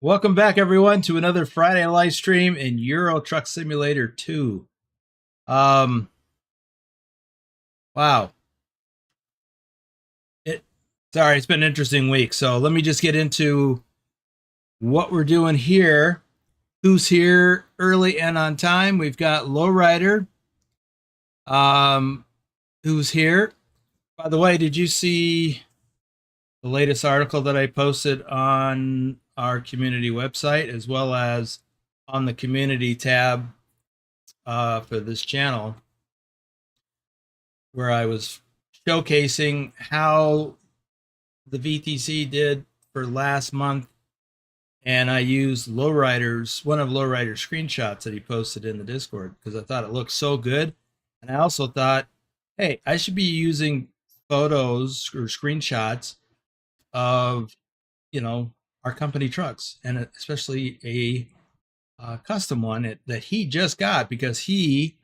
Welcome back, everyone, to another Friday live stream in Euro Truck Simulator 2. Wow. Sorry, it's been an interesting week. So let me just get into what we're doing here. Who's here early and on time? We've got Lowrider, who's here. By the way, did you see the latest article that I posted on our community website, as well as on the community tab for this channel, where I was showcasing how the VTC did for last month, and I used one of Lowrider's screenshots that he posted in the Discord because I thought it looked so good, and I also thought, hey, I should be using photos or screenshots of, our company trucks, and especially a custom one that he just got because he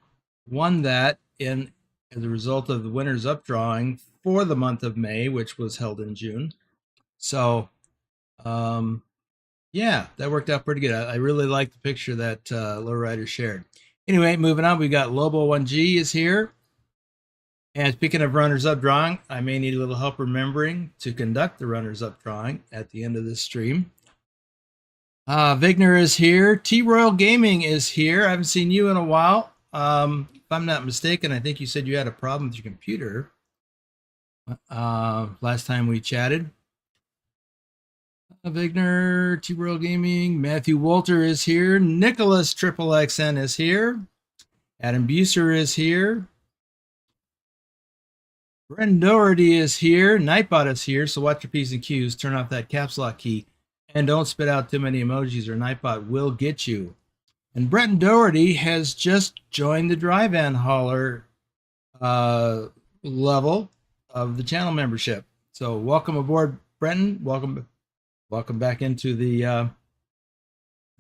won that as a result of the winners up drawing for the month of May, which was held in June. So, yeah, that worked out pretty good. I really like the picture that Lowrider shared. Anyway, moving on, we got Lobo1G is here. And speaking of runners-up drawing, I may need a little help remembering to conduct the runners-up drawing at the end of this stream. Vigner is here. T-Royal Gaming is here. I haven't seen you in a while. If I'm not mistaken, I think you said you had a problem with your computer last time we chatted. Vigner, T-Royal Gaming. Matthew Walter is here. Nicholas XXXN is here. Adam Buser is here. Brendan Doherty is here. Nightbot is here. So watch your P's and Q's. Turn off that caps lock key. And don't spit out too many emojis or Nightbot will get you. And Brendan Doherty has just joined the Drive Van Hauler level of the channel membership. So welcome aboard, Brendan. Welcome back into the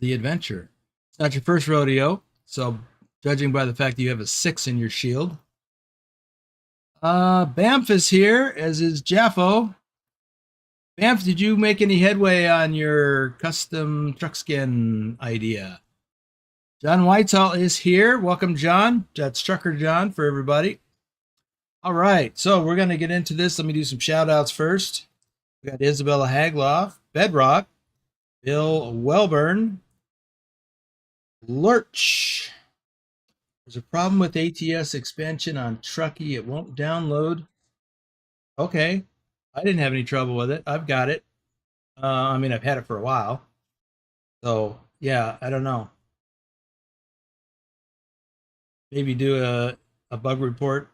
adventure. It's not your first rodeo, so judging by the fact that you have a 6 in your shield. Bamf is here, as is Jaffo. Bamf, did you make any headway on your custom truck skin idea? John Whitehall is here. Welcome, John. That's Trucker John for everybody. All right, so we're going to get into this. Let me do some shout outs first. We got Isabella Hagloff, Bedrock, Bill Welburn, Lurch. There's a problem with ATS expansion on Trucky. It won't download. Okay. I didn't have any trouble with it. I've got it. I mean, I've had it for a while. So, yeah, I don't know. Maybe do a bug report.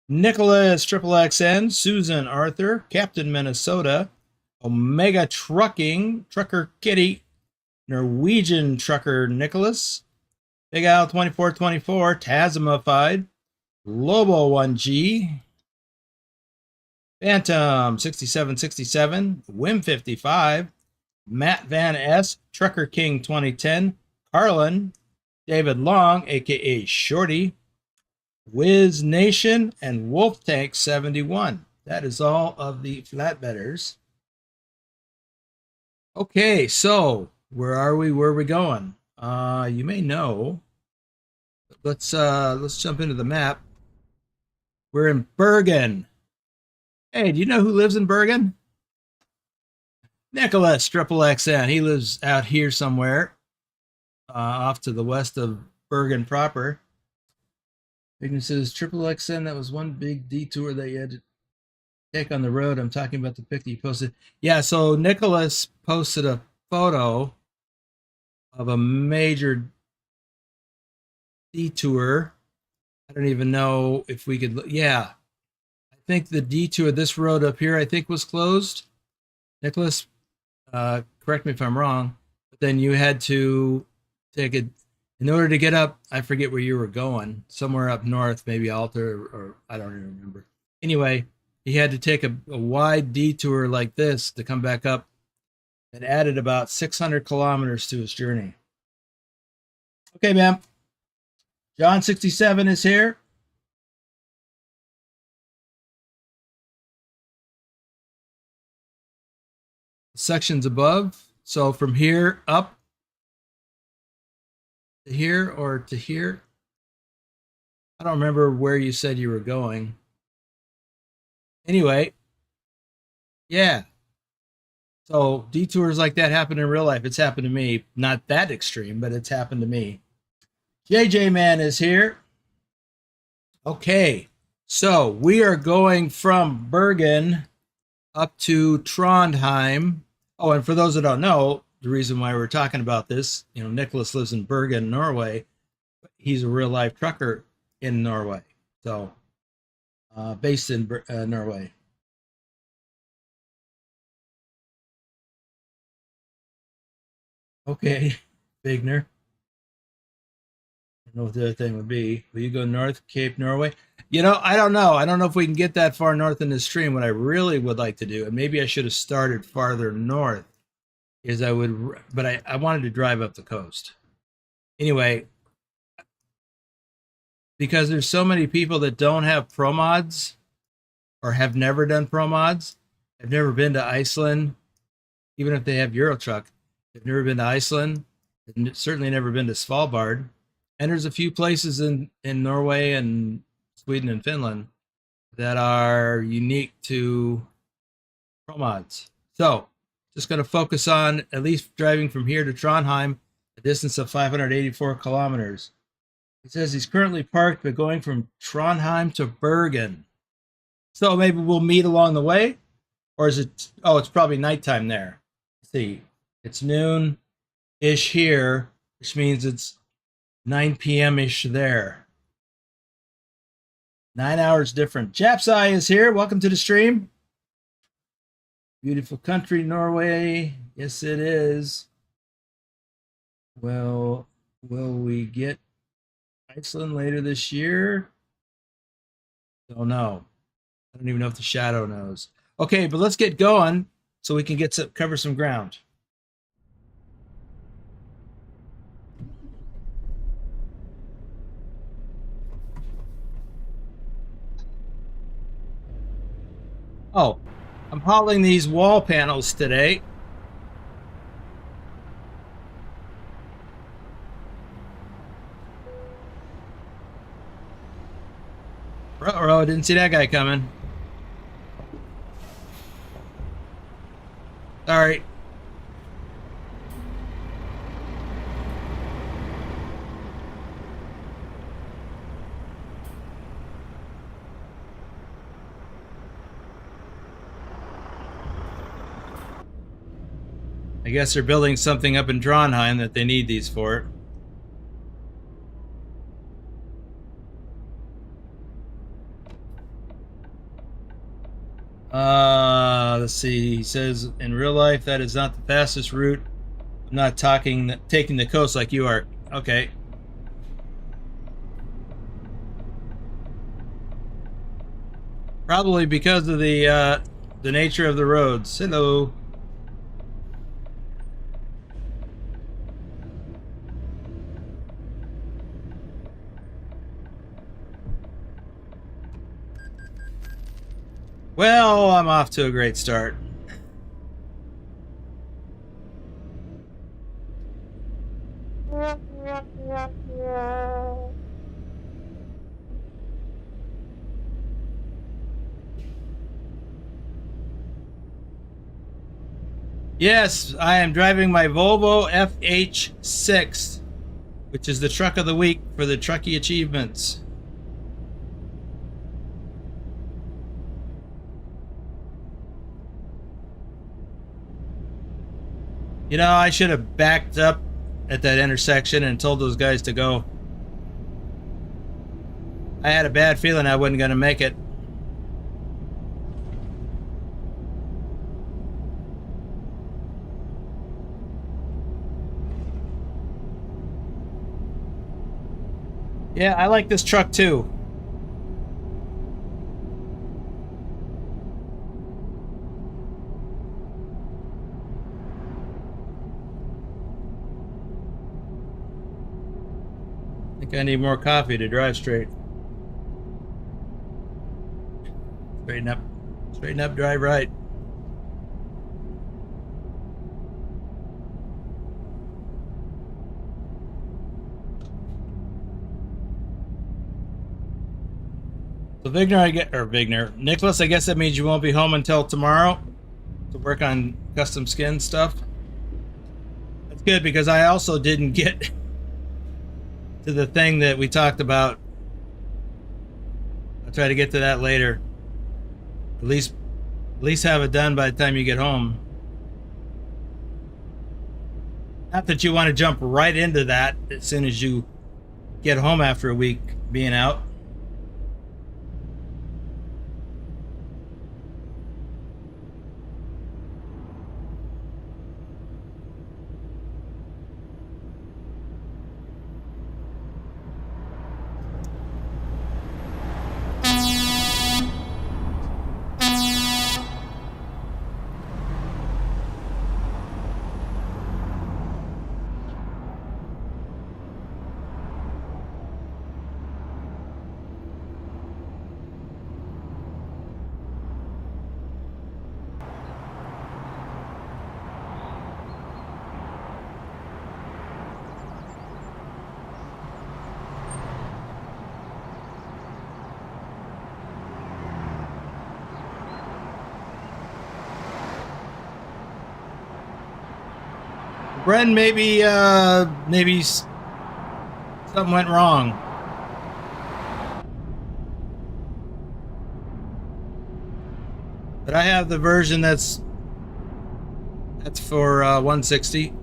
Nicholas XXXN, Susan Arthur, Captain Minnesota, Omega Trucking, Trucker Kitty, Norwegian Trucker Nicholas, Big Al 2424, Tasmified, Lobo1G, Phantom 6767, Wim 55, Matt Van S, Trucker King 2010, Carlin, David Long, aka Shorty, Wiz Nation, and Wolf Tank 71. That is all of the flatbedders. Okay, so where are we? Where are we going? You may know. Let's jump into the map. We're in Bergen. Hey, do you know who lives in Bergen? Nicholas XXXN. He lives out here somewhere, off to the west of Bergen proper. Vigner says XXXN. That was one big detour that you had to take on the road. I'm talking about the pic that you posted. Yeah, so Nicholas posted a photo of a major detour. I don't even know if we could. Yeah, I think the detour, this road up here, I think was closed. Nicholas, correct me if I'm wrong, but then you had to take it in order to get up. I forget where you were going, somewhere up north, maybe Alta, or I don't even remember. Anyway, he had to take a wide detour like this to come back up. It added about 600 kilometers to his journey. Okay, ma'am. John 67 is here. Sections above So from here up to here or to here? I don't remember where you said you were going. Anyway, yeah. So detours like that happen in real life. It's happened to me. Not that extreme, but it's happened to me. JJ Man is here. Okay. So we are going from Bergen up to Trondheim. Oh, and for those that don't know, the reason why we're talking about this, you know, Nicholas lives in Bergen, Norway. He's a real life trucker in Norway. So based in Norway. Okay, Bigner. I don't know what the other thing would be. Will you go north, Cape Norway? You know, I don't know. I don't know if we can get that far north in this stream. What I really would like to do, and maybe I should have started farther north, is but I wanted to drive up the coast. Anyway, because there's so many people that don't have ProMods or have never done ProMods, have never been to Iceland, even if they have Eurotruck, they've never been to Iceland, they've certainly never been to Svalbard. And there's a few places in Norway and Sweden and Finland that are unique to ProMods. So just going to focus on at least driving from here to Trondheim, a distance of 584 kilometers. He says he's currently parked, but going from Trondheim to Bergen. So maybe we'll meet along the way, or is it? Oh, it's probably nighttime there. Let's see, it's noon-ish here, which means it's 9 p.m.-ish there. 9 hours different. Japsai is here. Welcome to the stream. Beautiful country, Norway. Yes, it is. Well, will we get Iceland later this year? Don't know. I don't even know if the shadow knows. Okay, but let's get going so we can cover some ground. Oh, I'm hauling these wall panels today. I didn't see that guy coming. All right. I guess they're building something up in Trondheim that they need these for. Let's see. He says, in real life, that is not the fastest route. I'm not taking the coast like you are. Okay. Probably because of the nature of the roads. Hello. Well, I'm off to a great start. Yes, I am driving my Volvo FH6, which is the truck of the week for the Trucky achievements. You know, I should have backed up at that intersection and told those guys to go. I had a bad feeling I wasn't going to make it. Yeah, I like this truck too. I think I need more coffee to drive straight. Straighten up, drive right. So Nicholas, I guess that means you won't be home until tomorrow to work on custom skin stuff. That's good because I also didn't get to the thing that we talked about. I'll try to get to that later. At least have it done by the time you get home. Not that you want to jump right into that as soon as you get home after a week being out. Bren, maybe something went wrong. But I have the version that's for 160.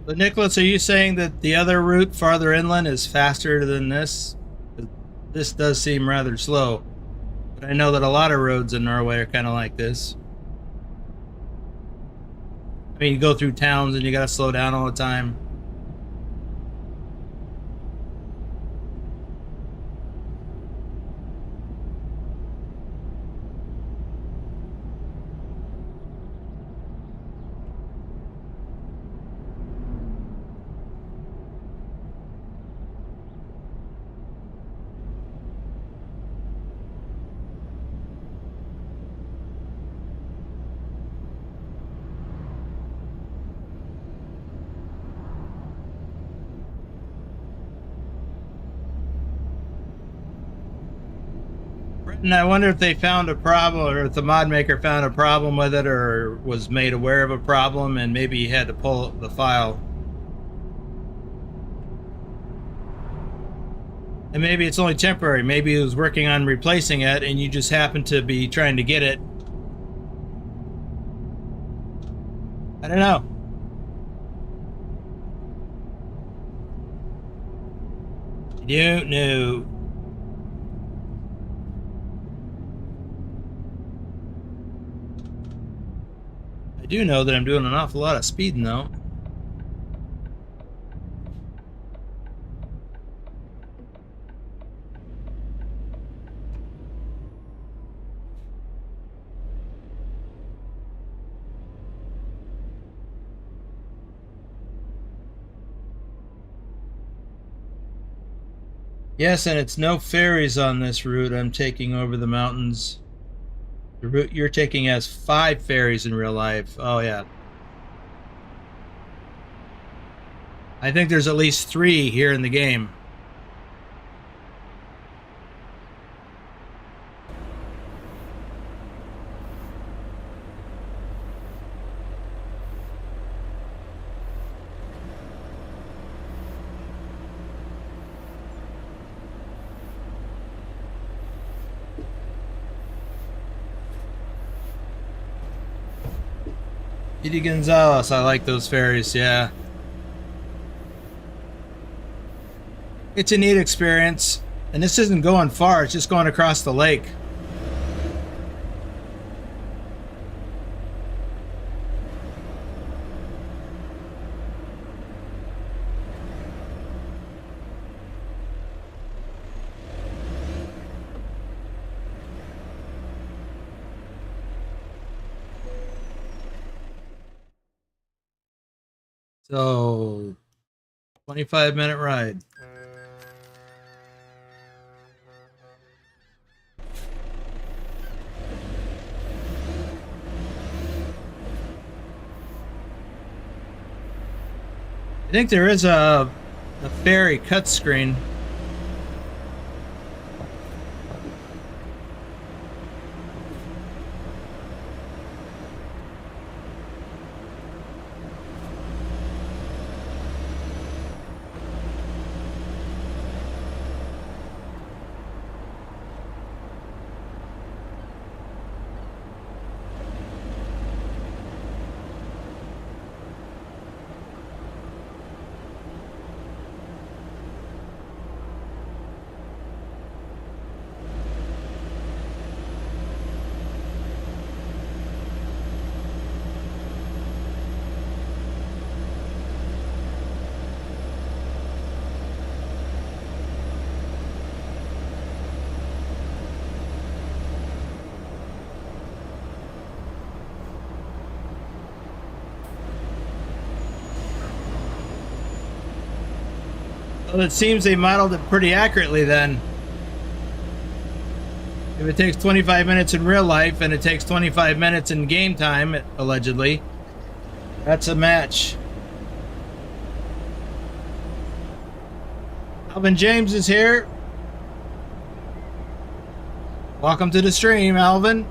But Nicholas, are you saying that the other route farther inland is faster than this? This does seem rather slow. But I know that a lot of roads in Norway are kind of like this. I mean, you go through towns and you gotta slow down all the time. And I wonder if they found a problem, or if the mod maker found a problem with it, or was made aware of a problem, and maybe he had to pull the file. And maybe it's only temporary. Maybe he was working on replacing it, and you just happened to be trying to get it. I don't know. I don't know. I do know that I'm doing an awful lot of speeding, though. Yes, and it's no ferries on this route I'm taking over the mountains. The route you're taking has 5 ferries in real life. Oh, yeah. I think there's at least 3 here in the game. Edie Gonzalez, I like those ferries, yeah. It's a neat experience. And this isn't going far, it's just going across the lake. So, 25-minute ride. I think there is a ferry cut screen. Well, it seems they modeled it pretty accurately then. If it takes 25 minutes in real life and it takes 25 minutes in game time, allegedly, that's a match. Alvin James is here. Welcome to the stream, Alvin.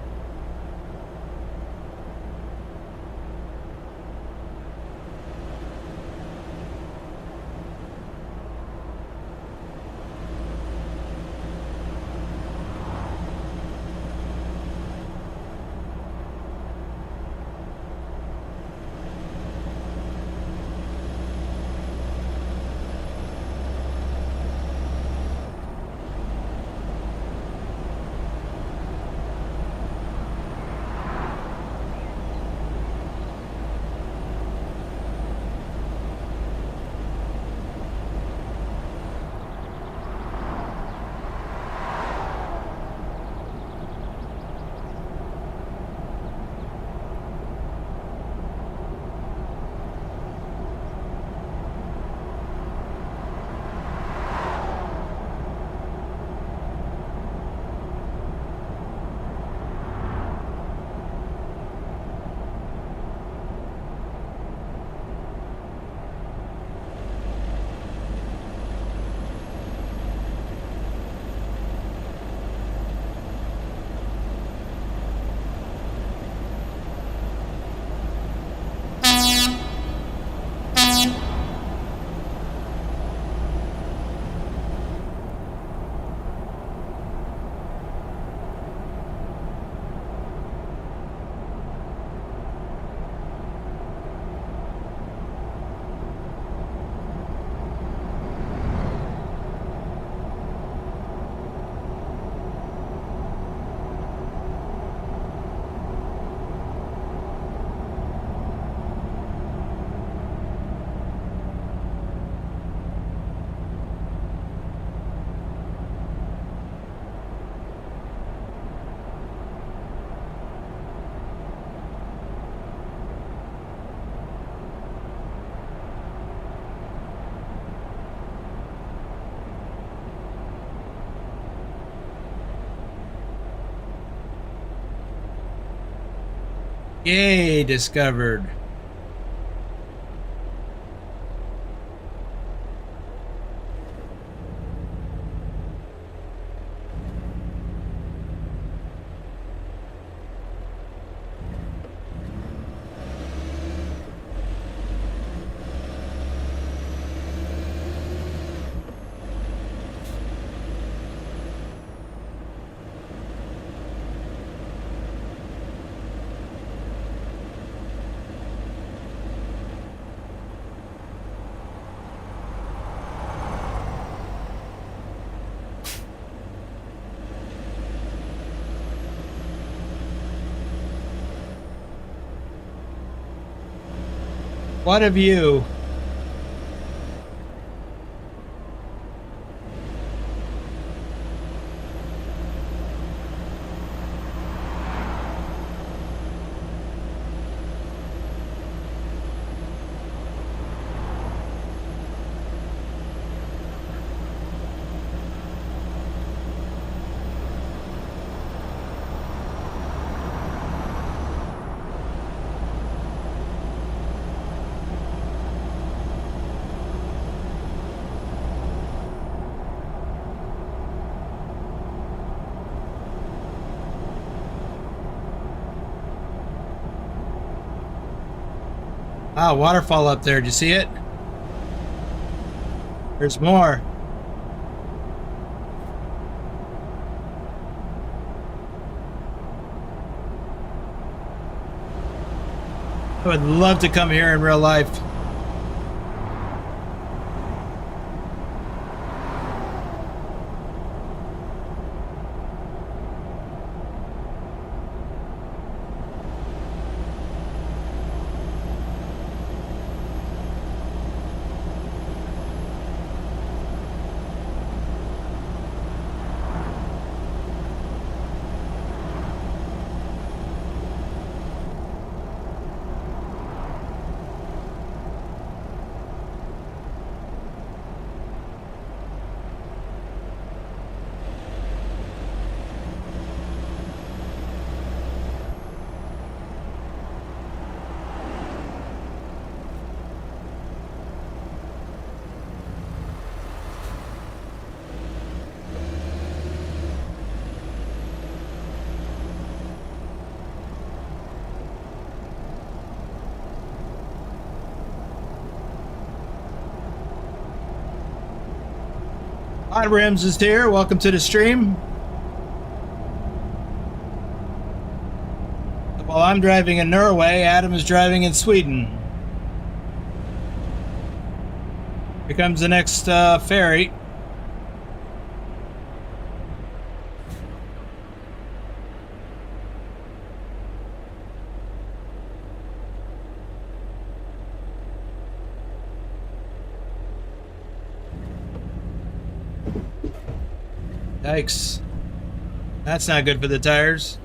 Yay, discovered. What of you? Ah, waterfall up there. Did you see it? There's more. I would love to come here in real life. Hi, Rims is here. Welcome to the stream. While I'm driving in Norway, Adam is driving in Sweden. Here comes the next ferry. Yikes. That's not good for the tires.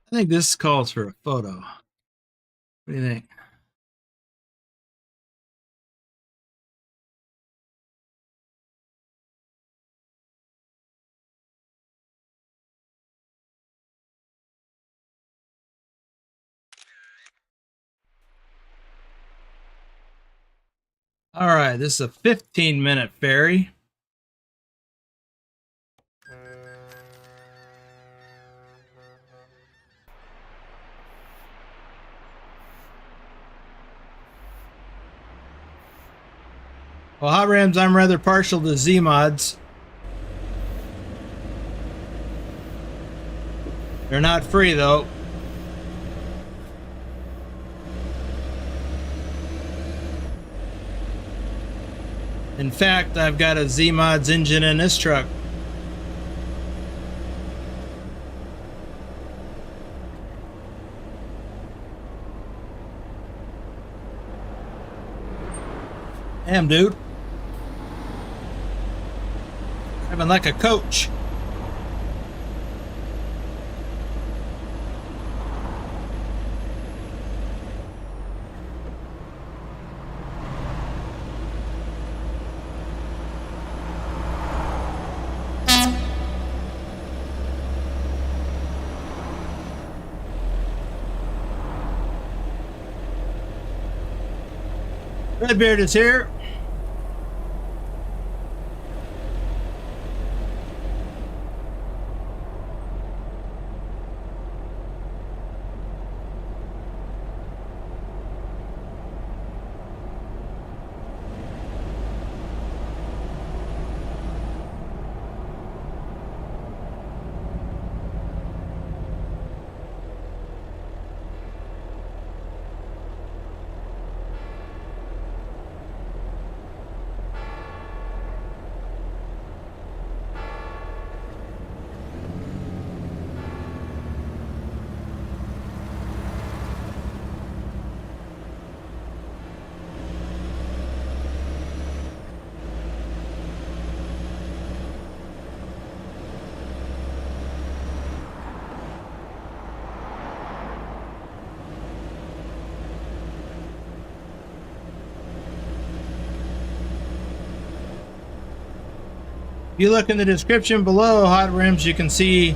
I think this calls for a photo. What do you think? All right, this is a 15-minute ferry. Well, hot rims, I'm rather partial to Zeemods. They're not free, though. In fact, I've got a Zeemods engine in this truck. Damn, dude. Driving like a coach. Redbeard is here. If you look in the description below Hot Rims, you can see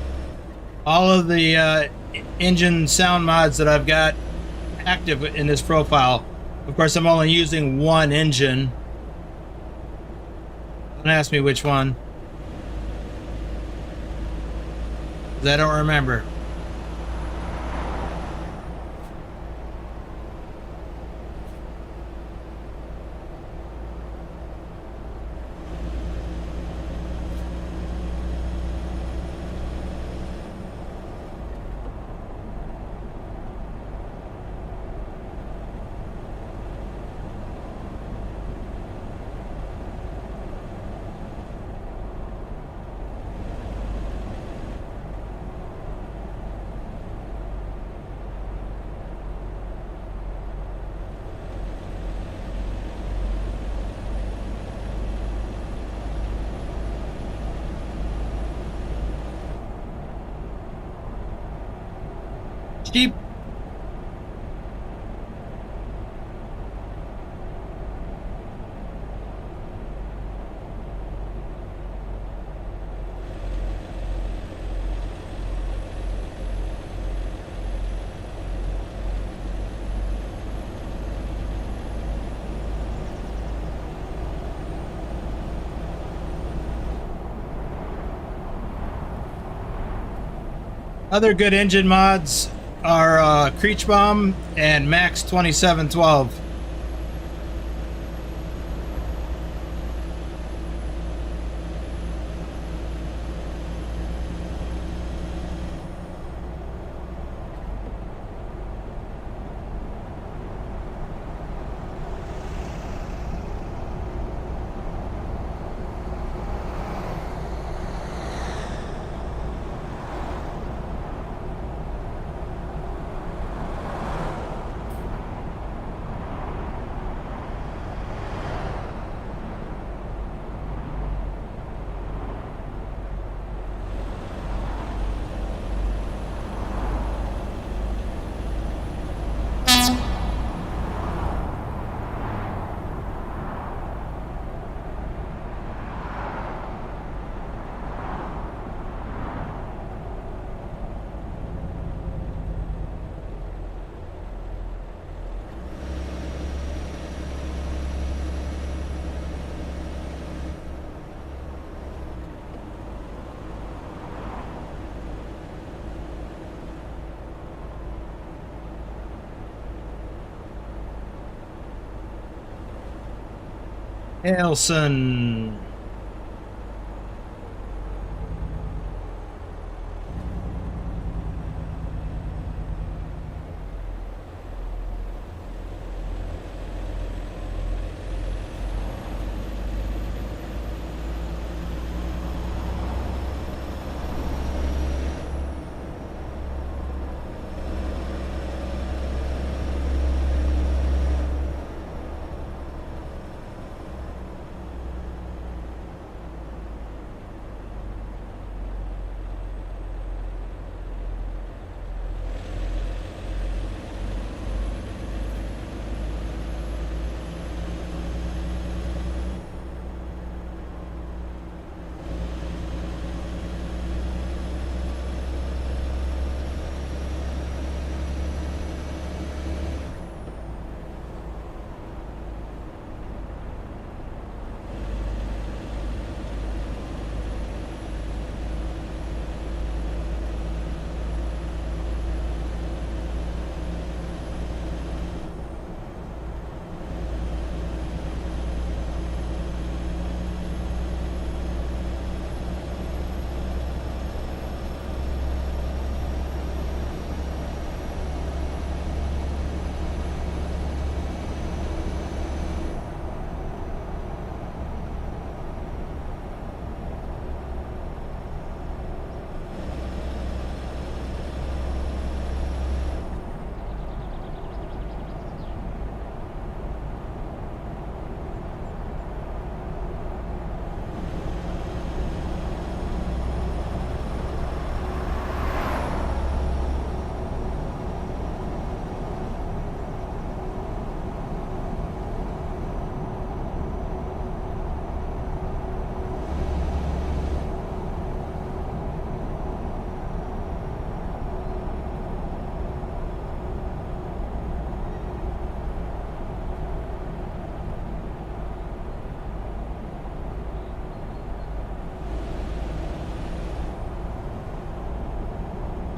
all of the engine sound mods that I've got active in this profile. Of course, I'm only using one engine. Don't ask me which one, because I don't remember. Cheap. Other good engine mods are Creech Bomb and Max 2712. Elson.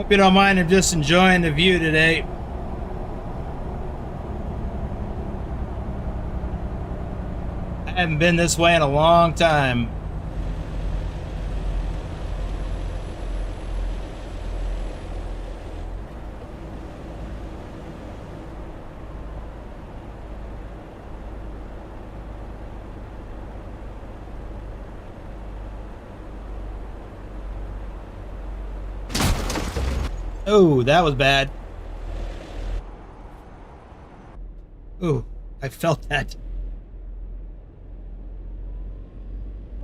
Hope you don't mind, I'm just enjoying the view today. I haven't been this way in a long time. Oh, that was bad. Oh, I felt that.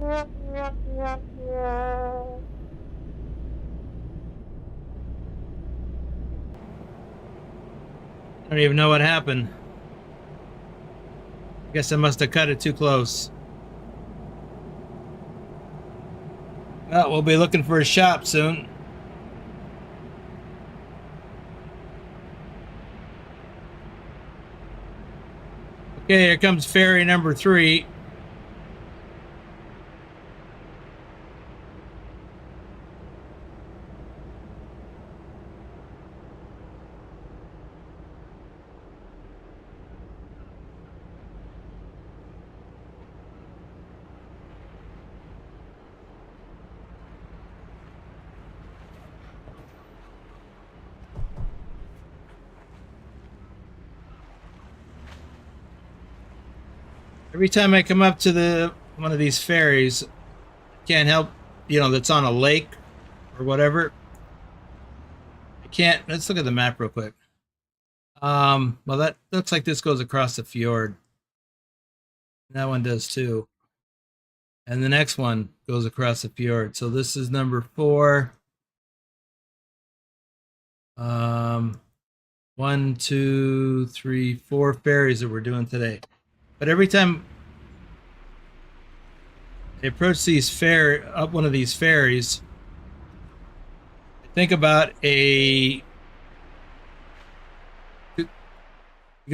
I don't even know what happened. I guess I must have cut it too close. Well, we'll be looking for a shop soon. Okay, here comes ferry number 3. Every time I come up to one of these ferries, can't help, that's on a lake or whatever. I can't. Let's look at the map real quick. Well, that looks like this goes across the fjord. That one does too. And the next one goes across the fjord. So this is number 4. 1, 2, 3, 4 ferries that we're doing today. But every time I approach up one of these ferries, I think about because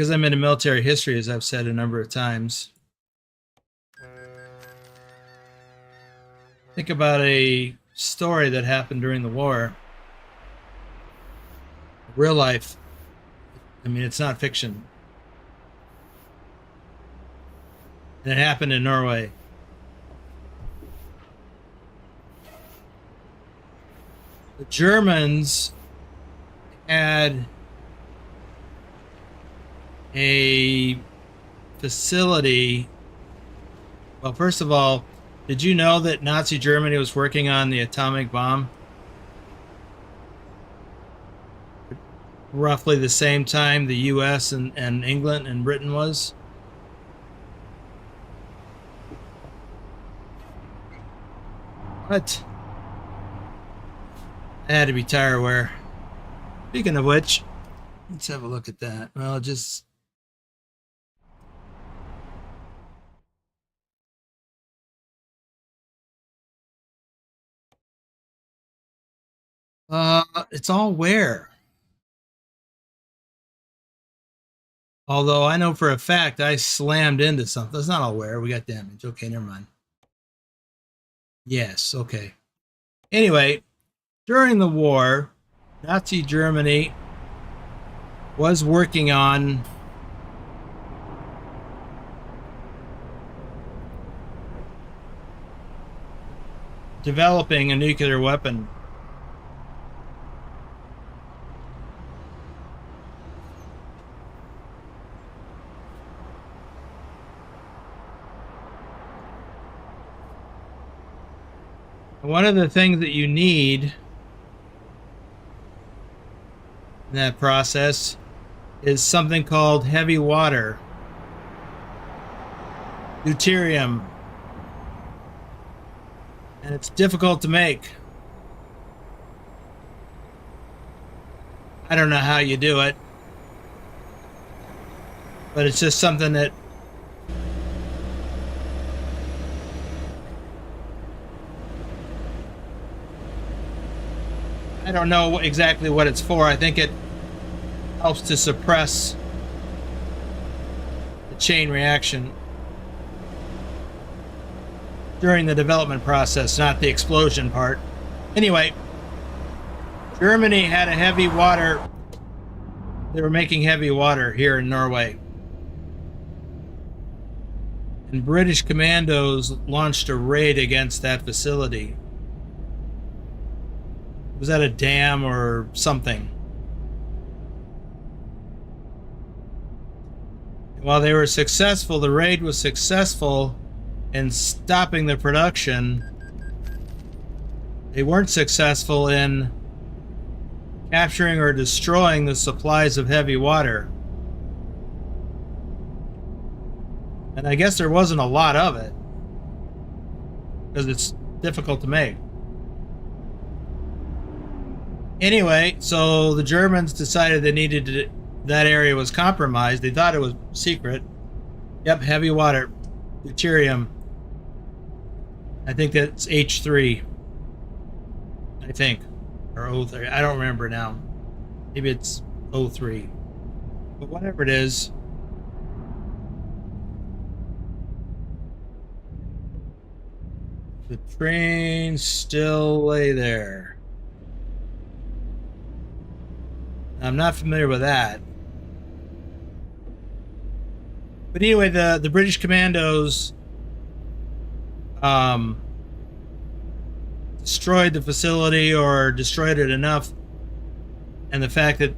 I'm into military history, as I've said a number of times. Think about a story that happened during the war. Real life. I mean, it's not fiction. And it happened in Norway. The Germans had a facility. Well, first of all, did you know that Nazi Germany was working on the atomic bomb? Roughly the same time the US and England and Britain was. What? That had to be tire wear. Speaking of which, let's have a look at that. Well, just it's all wear. Although I know for a fact I slammed into something. It's not all wear. We got damage. Okay, never mind. Yes, okay. Anyway, during the war, Nazi Germany was working on developing a nuclear weapon. One of the things that you need in that process is something called heavy water, deuterium, and it's difficult to make. I don't know how you do it, but it's just something that I don't know exactly what it's for. I think it helps to suppress the chain reaction during the development process, not the explosion part. Anyway, Germany had a heavy water. They were making heavy water here in Norway. And British commandos launched a raid against that facility. Was that a dam or something? While they were successful, the raid was successful in stopping the production. They weren't successful in capturing or destroying the supplies of heavy water. And I guess there wasn't a lot of it, because it's difficult to make. Anyway, so the Germans decided they needed to, that area was compromised. They thought it was secret. Yep, heavy water, deuterium. I think that's H3. I think, or O3. I don't remember now. Maybe it's O3. But whatever it is. The train still lay there. I'm not familiar with that. But anyway, the British commandos destroyed the facility, or destroyed it enough, and the fact that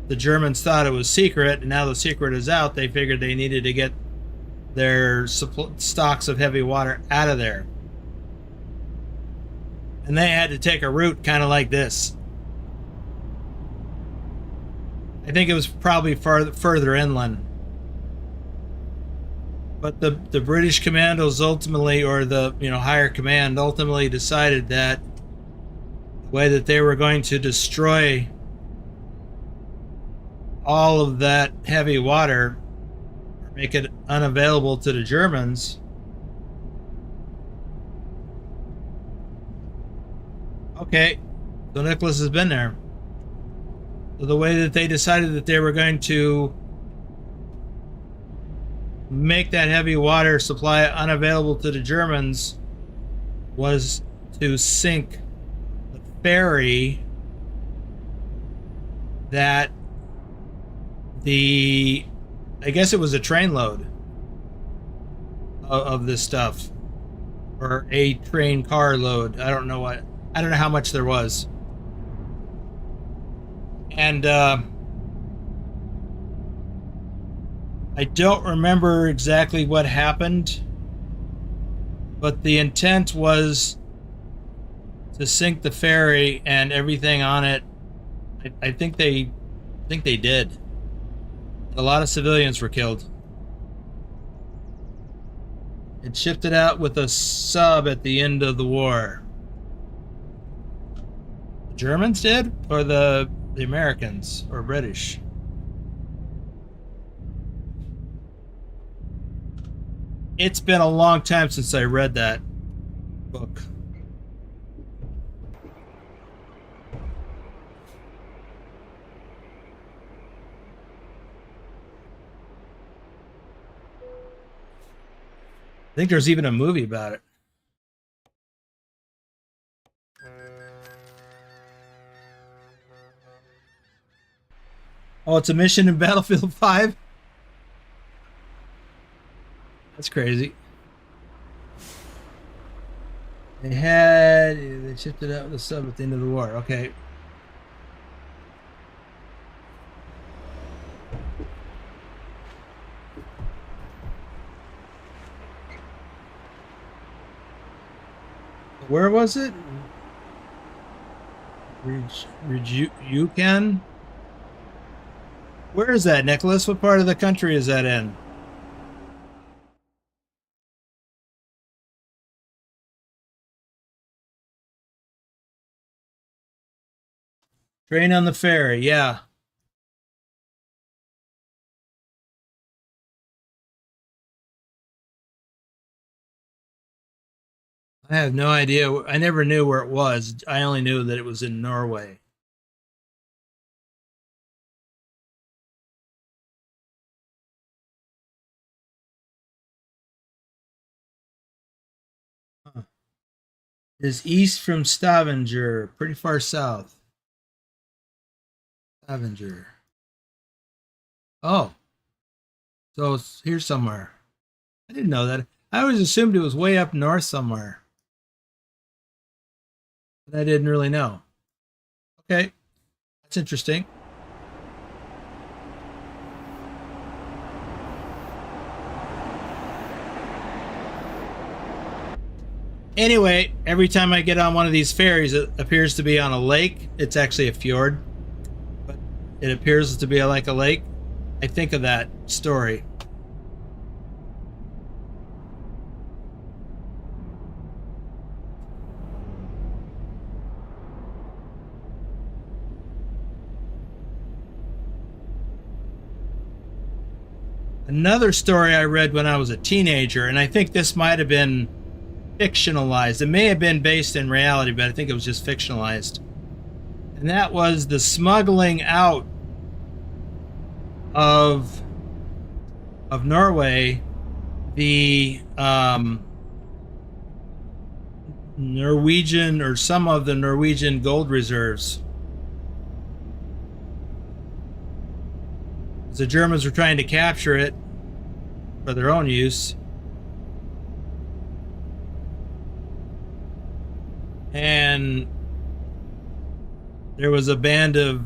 the Germans thought it was secret, and now the secret is out, they figured they needed to get their stocks of heavy water out of there. And they had to take a route kind of like this. I think it was probably further inland. But the British commandos ultimately, or the higher command ultimately decided that the way that they were going to destroy all of that heavy water, or make it unavailable to the Germans. Okay, so Nicholas has been there. So the way that they decided that they were going to make that heavy water supply unavailable to the Germans was to sink the ferry that I guess it was a train load of this stuff, or a train car load. I don't know how much there was. And I don't remember exactly what happened, but the intent was to sink the ferry and everything on it. I think they did. A lot of civilians were killed. It shipped it out with a sub at the end of the war. The Germans did, or the Americans, or British? It's been a long time since I read that book. I think there's even a movie about it. Oh, it's a mission in Battlefield 5? That's crazy. They shipped it out with a sub at the end of the war. Okay. Where was it? You can? Where is that, Nicholas? What part of the country is that in? Train on the ferry, yeah. I have no idea. I never knew where it was. I only knew that it was in Norway. Huh. Is east from Stavanger, pretty far south. Avenger. Oh, so it's here somewhere. I didn't know that. I always assumed it was way up north somewhere, but I didn't really know. Okay, that's interesting. Anyway, every time I get on one of these ferries, it appears to be on a lake. It's actually a fjord, but it appears to be like a lake. I think of that story. Another story I read when I was a teenager, and I think this might have been fictionalized. It may have been based in reality, but I think it was just fictionalized. And that was the smuggling out of Norway, the Norwegian, or some of the Norwegian gold reserves. The Germans were trying to capture it for their own use. And there was a band of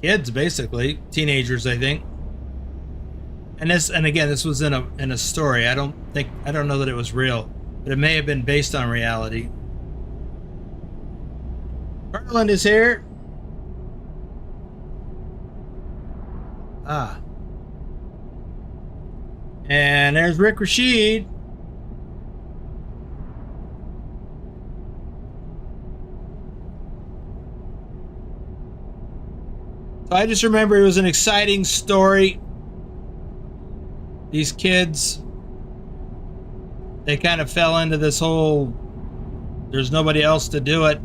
kids, basically teenagers, I think. And again, this was in a story. I don't know that it was real, but it may have been based on reality. Bergen is here. Ah. And there's Rick Rashid. So I just remember it was an exciting story. These kids, they kind of fell into this whole, there's nobody else to do it,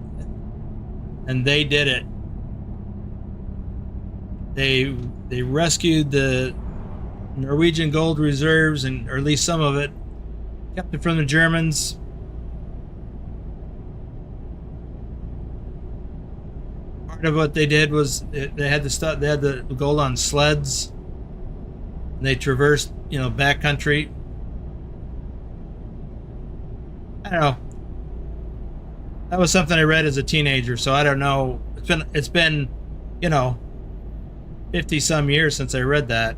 and they did it. They rescued the Norwegian gold reserves, and or at least some of it, kept it from the Germans. Part of what they did was they had the gold on sleds, and they traversed, backcountry. I don't know. That was something I read as a teenager, so I don't know. It's been 50 some years since I read that.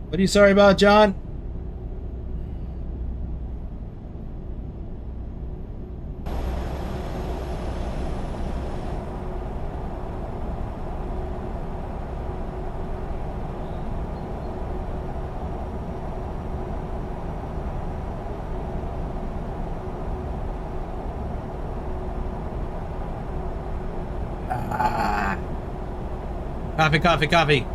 What are you sorry about, John? Coffee, coffee, coffee.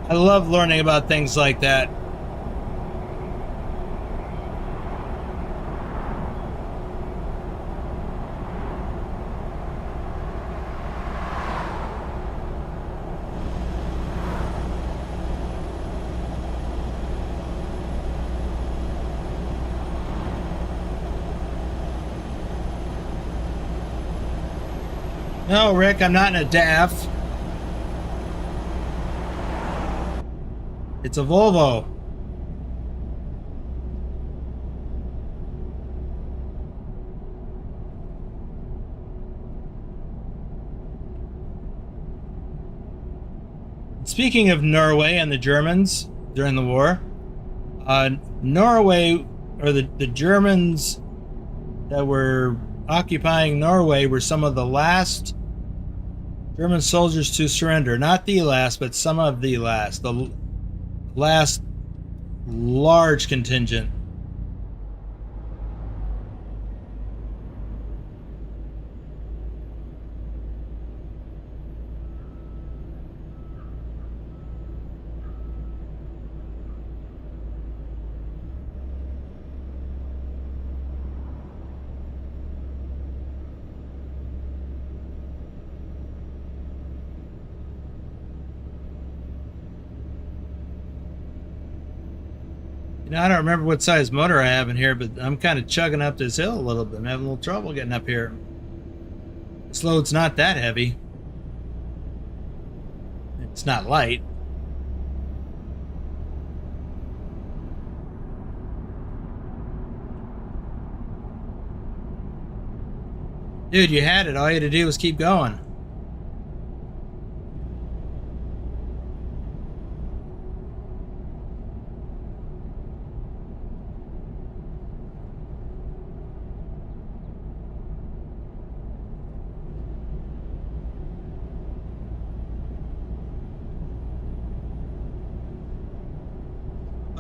I love learning about things like that. No, Rick, I'm not in a DAF. It's a Volvo. Speaking of Norway and the Germans during the war, Norway, or the Germans that were occupying Norway, were some of the last German soldiers to surrender. Not the last, but some of the last. The last large contingent. I don't remember what size motor I have in here, but I'm kind of chugging up this hill a little bit. I'm having a little trouble getting up here. This load's not that heavy. It's not light. Dude, you had it. All you had to do was keep going.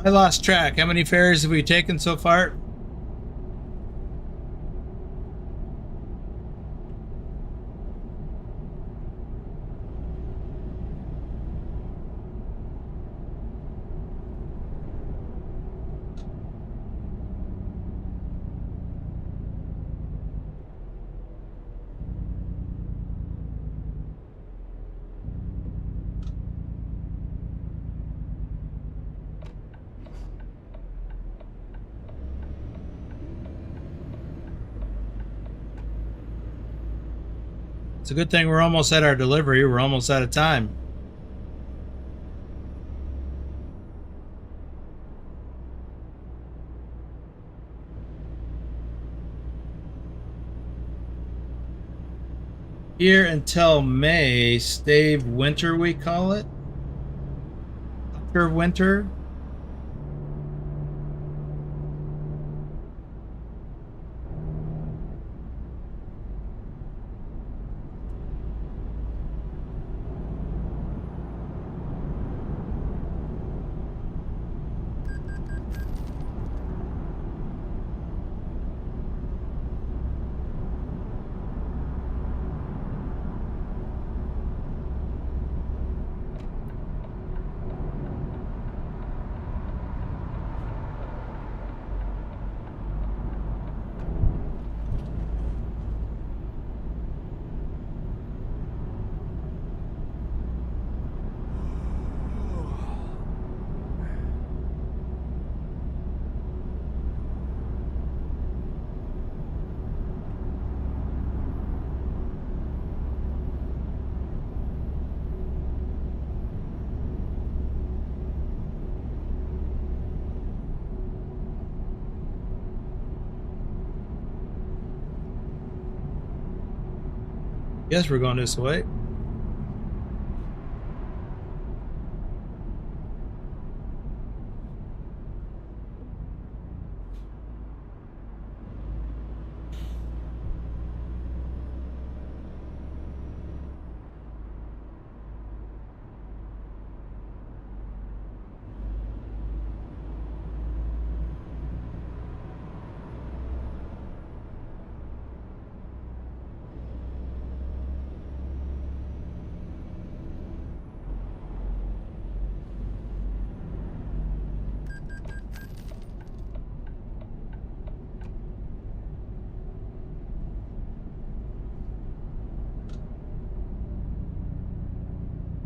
I lost track. How many ferries have we taken so far? It's a good thing we're almost at our delivery. We're almost out of time. Here until May, stave winter, we call it. After winter. Guess we're going this way.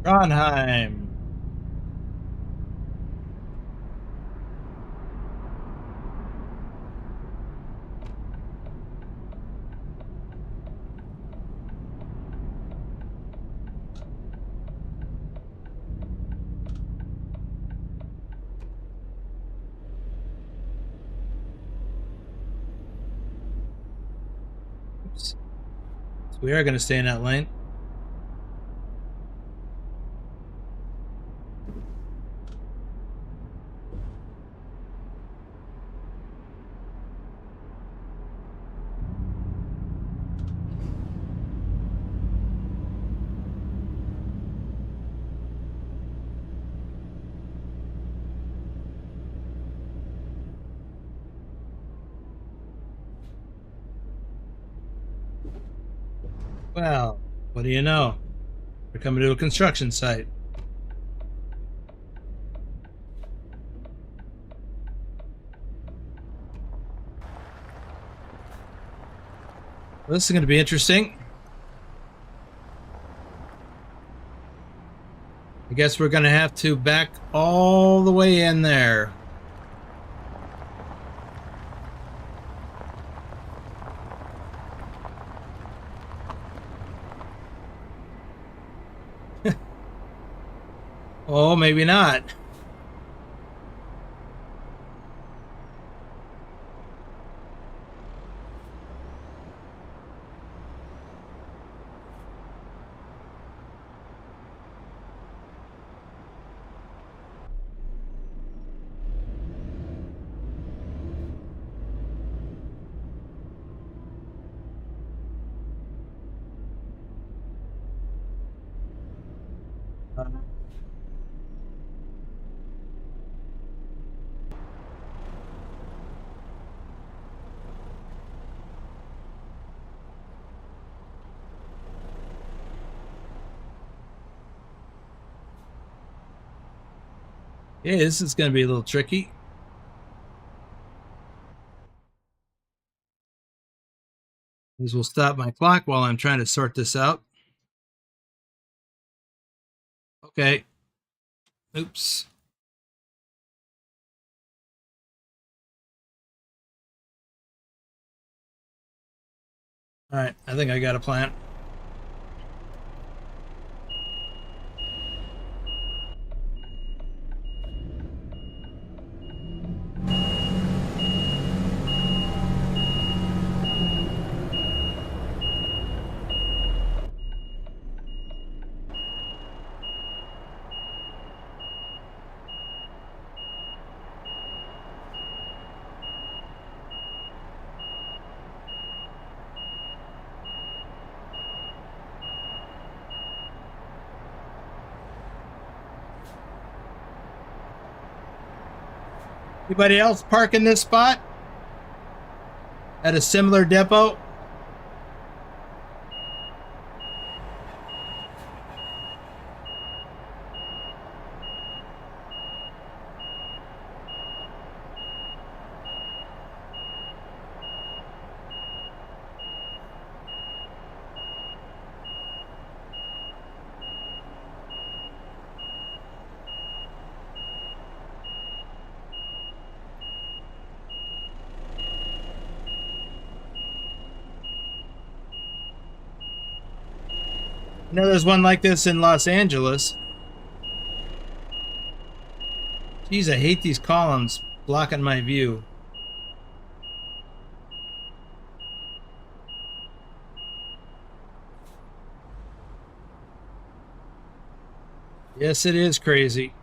Trondheim. Oops. So we are going to stay in that lane. Well, what do you know? We're coming to a construction site. Well, this is going to be interesting. I guess we're going to have to back all the way in there. Oh, maybe not. Yeah, this is going to be a little tricky. This will stop my clock while I'm trying to sort this out. Okay. Oops. All right, I think I got a plan. Anybody else park in this spot at a similar depot? I know there's one like this in Los Angeles. Geez, I hate these columns blocking my view. Yes, it is crazy.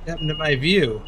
What happened to my view?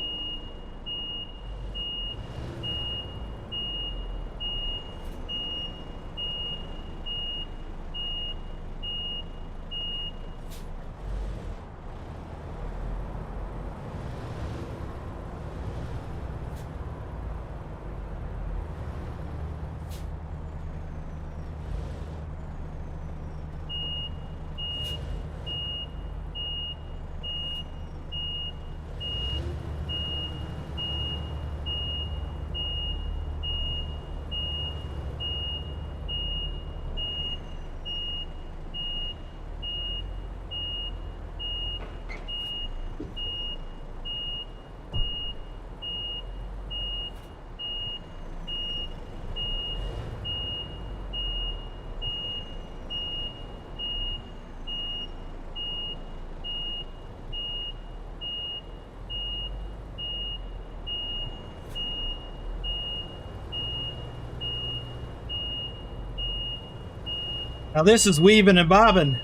Now this is weaving and bobbing.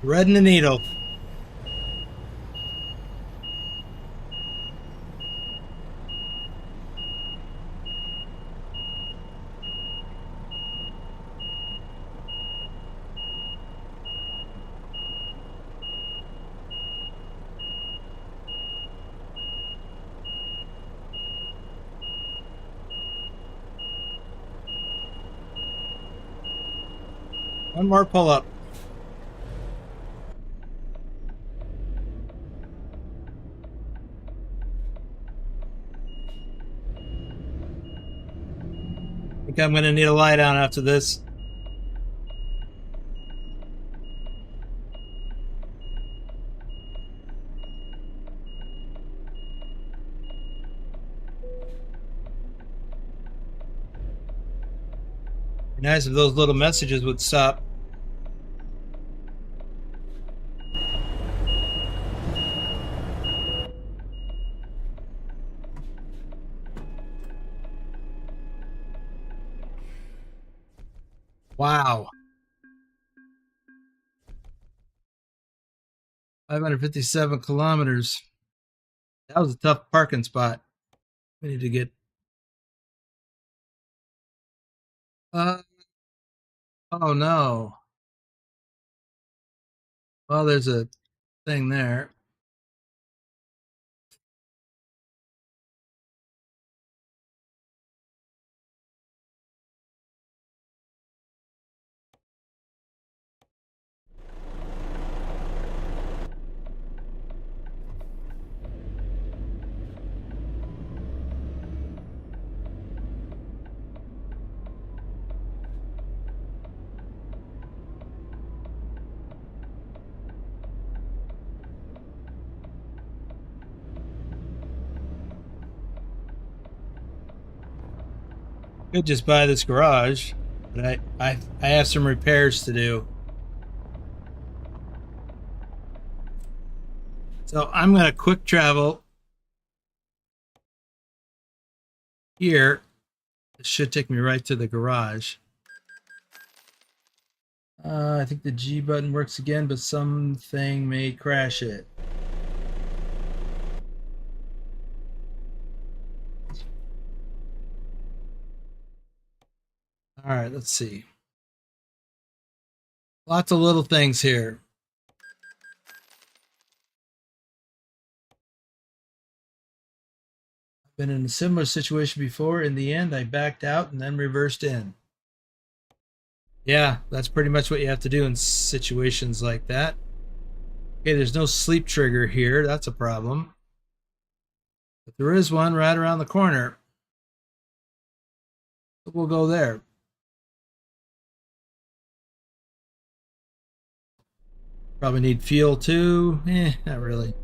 Threading the needle. One more pull up. I think I'm going to need a lie down after this. Be nice if those little messages would stop. Wow. 557 kilometers. That was a tough parking spot. We need to get. Uh, oh no. Well, there's a thing there. Could just buy this garage, but I have some repairs to do. So I'm going to quick travel here. It should take me right to the garage. I think the G button works again, but something may crash it. All right, let's see. Lots of little things here. I've been in a similar situation before. In the end, I backed out and then reversed in. Yeah, that's pretty much what you have to do in situations like that. Okay, there's no sleep trigger here. That's a problem. But there is one right around the corner. So we'll go there. Probably need fuel too. Not really.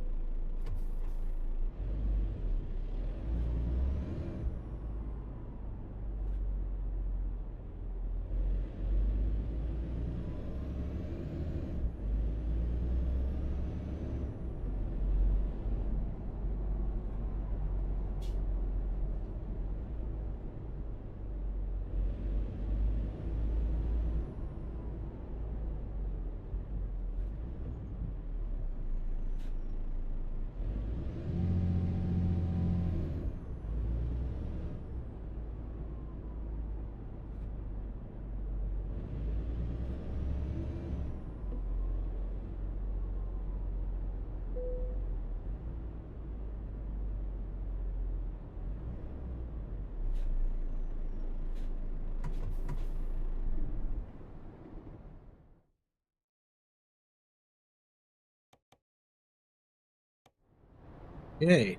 Okay.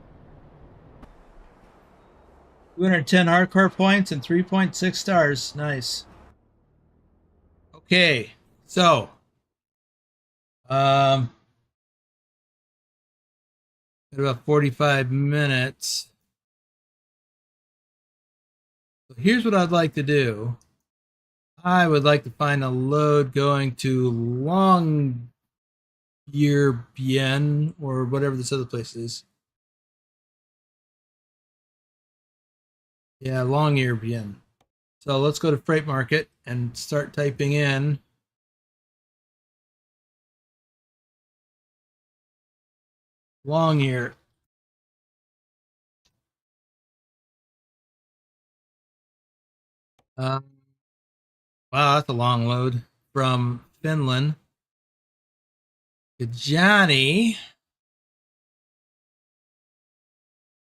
210 hardcore points and 3.6 stars. Nice. Okay. So, got about 45 minutes. So here's what I'd like to do. I would like to find a load going to Longyearbyen or whatever this other place is. Yeah, Longyearbyen. So let's go to Freight Market and start typing in long here. Wow, that's a long load from Finland. Johnny.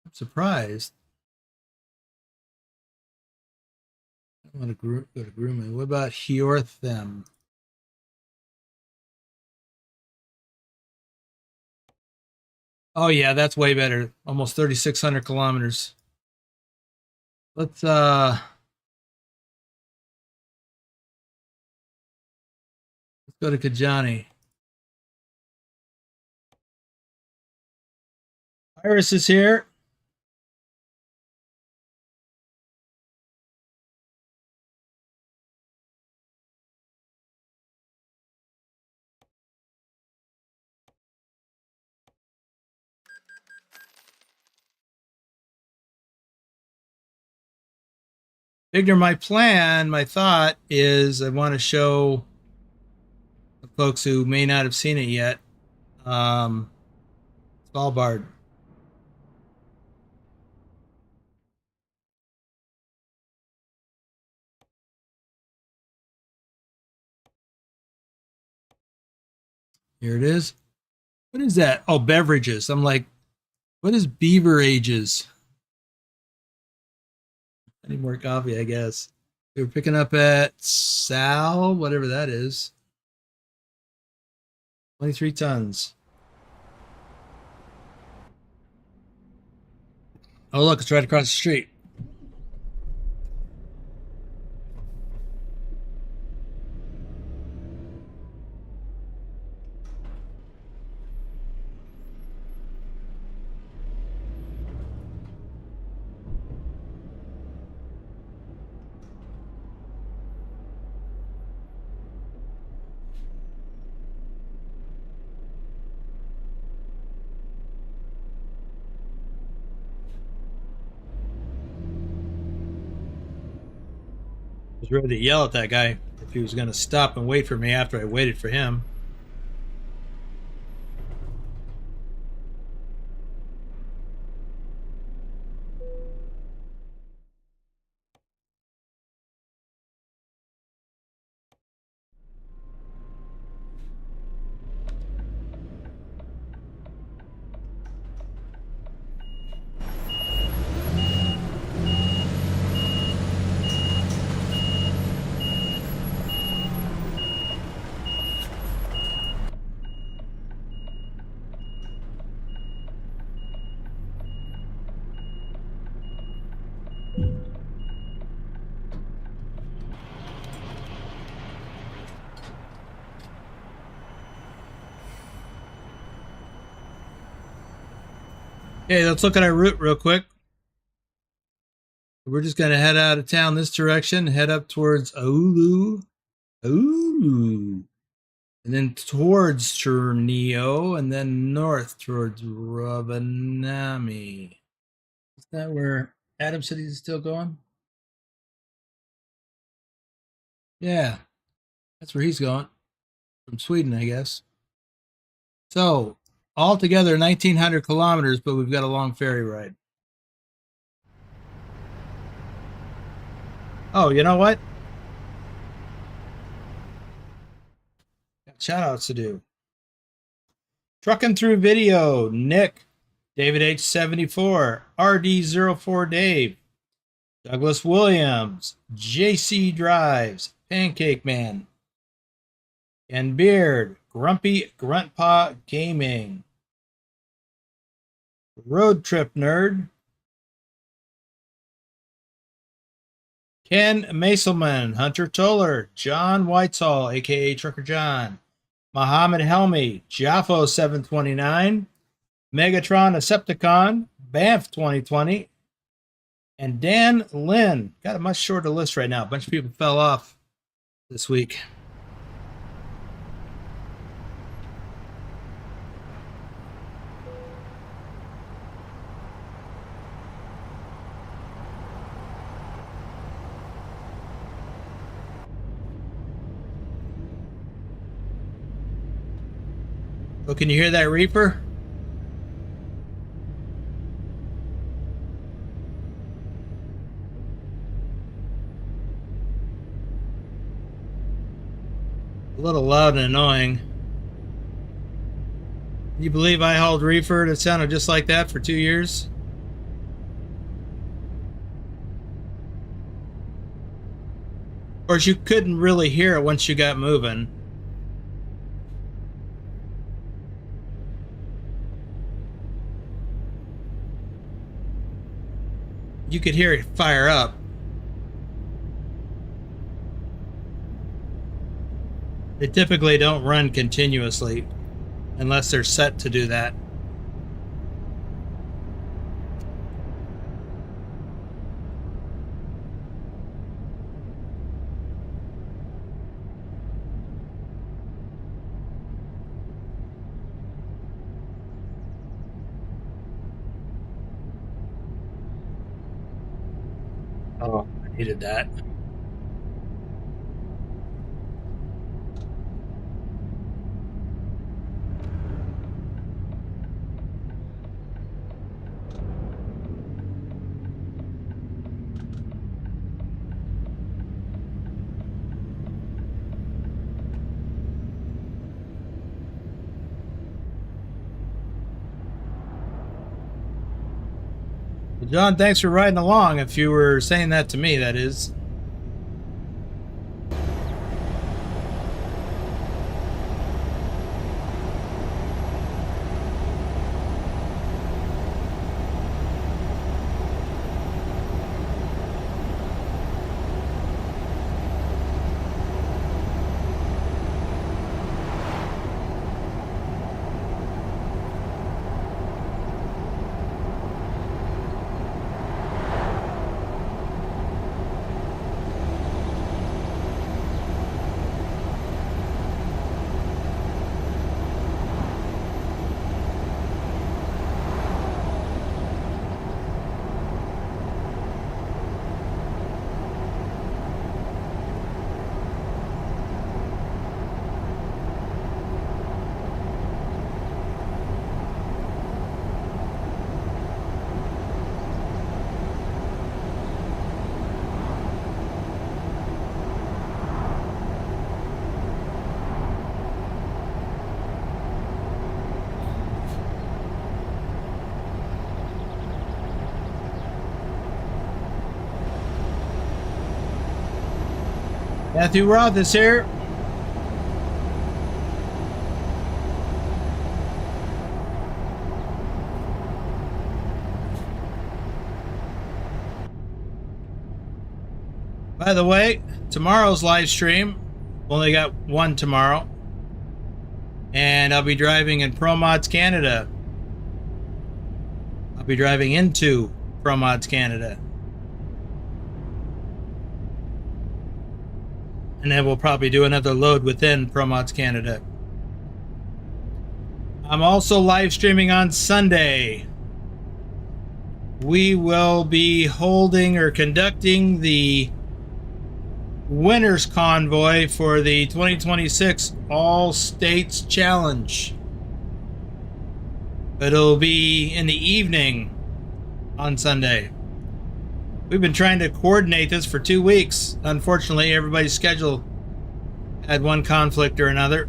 I'm surprised. I want to go to grooming. What about Hjorthem? Oh yeah, that's way better. Almost 3,600 kilometers. Let's go to Kajani. Iris is here. Victor, my plan, my thought is I want to show the folks who may not have seen it yet. Svalbard. Here it is. What is that? Oh, beverages. I'm like, what is beaver ages? I need more coffee, I guess. We were picking up at Sal, whatever that is. 23 tons. Oh, look, it's right across the street. I was ready to yell at that guy if he was going to stop and wait for me after I waited for him. Okay, let's look at our route real quick. We're just going to head out of town this direction, head up towards Oulu. Oulu. And then towards Chernio, and then north towards Rovaniemi. Is that where Adam said he's still going? Yeah, that's where he's going. From Sweden, I guess. So, altogether 1,900 kilometers, but we've got a long ferry ride. Oh, you know what? Got shout outs to do. Trucking Through Video, Nick, David H74, RD04 Dave, Douglas Williams, JC Drives, Pancake Man, and Beard, Grumpy Gruntpaw Gaming, Road Trip Nerd, Ken Maselman, Hunter Toller, John Whitesall, aka Trucker John, Muhammad Helmi, Jaffo 729, Megatron Decepticon, Banff 2020, and Dan Lynn. Got a much shorter list right now. A bunch of people fell off this week. Oh, can you hear that Reefer? little loud and annoying. Can you believe I hauled Reefer that sounded just like that for 2 years? Of course, you couldn't really hear it once you got moving. You could hear it fire up. They typically don't run continuously unless they're set to do that. Oh, I needed that. Well, John, thanks for riding along. If you were saying that to me, that is. Matthew Roth is here. By the way, tomorrow's live stream, only got one tomorrow, and I'll be driving in ProMods Canada. I'll be driving into ProMods Canada. And then we'll probably do another load within ProMods Canada. I'm also live streaming on Sunday. We will be holding or conducting the Winners Convoy for the 2026 All States Challenge. It'll be in the evening on Sunday. We've been trying to coordinate this for 2 weeks. Unfortunately, everybody's schedule had one conflict or another.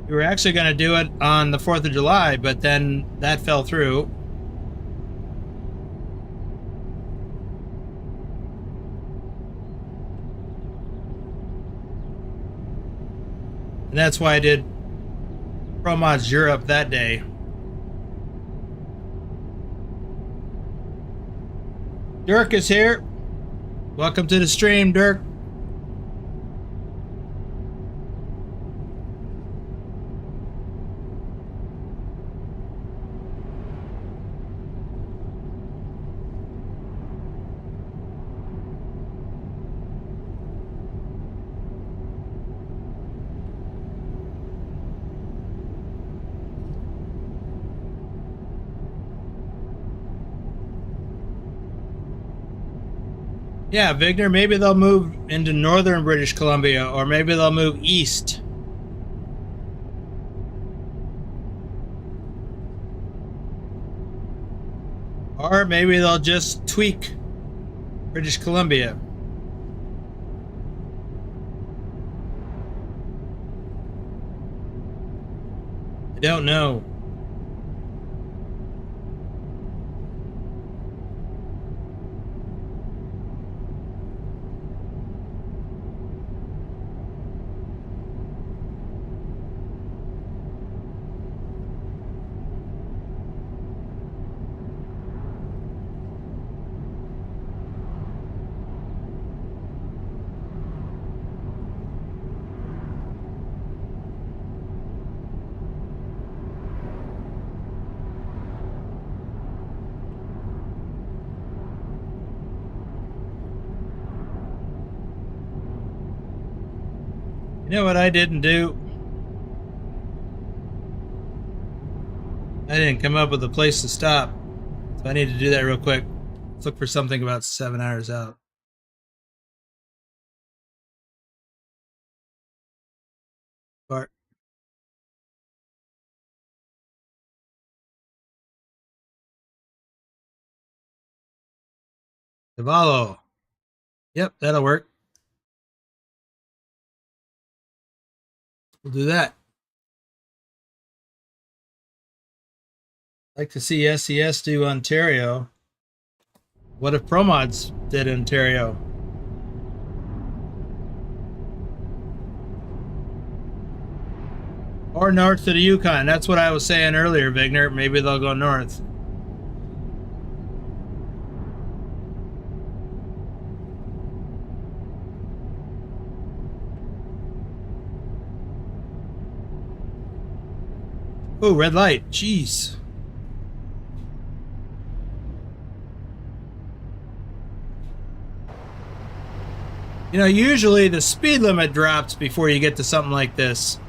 We were actually going to do it on the 4th of July, but then that fell through. And that's why I did ProMods Europe that day. Dirk is here. Welcome to the stream, Dirk. Yeah, Vigner, maybe they'll move into northern British Columbia, or maybe they'll move east. Or maybe they'll just tweak British Columbia. I don't know. You know what I didn't do? I didn't come up with a place to stop. So I need to do that real quick. Let's look for something about 7 hours out. Bart. Cavallo. Yep, that'll work. We'll do that. I'd like to see SES do Ontario. What if ProMods did Ontario? Or north to the Yukon. That's what I was saying earlier, Vigner. Maybe they'll go north. Oh, red light. Jeez. You know, usually the speed limit drops before you get to something like this.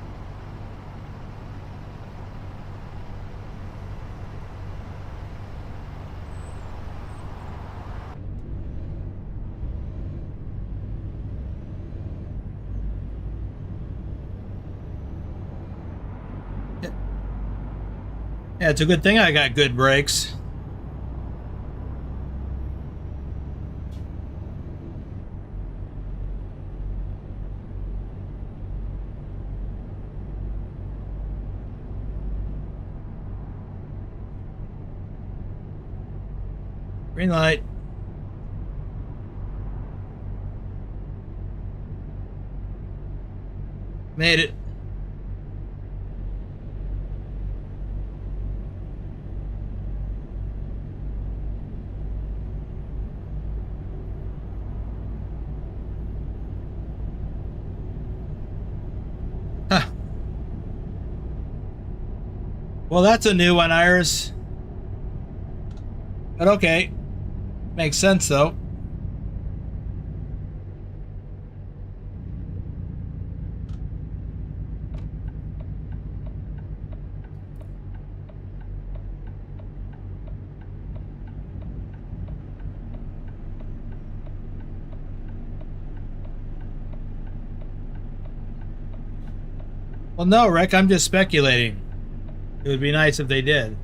Yeah, it's a good thing I got good brakes. Green light. Made it. Huh. Well, that's a new one, Iris. But okay. Makes sense, though. Well, no, Rick, I'm just speculating. It would be nice if they did.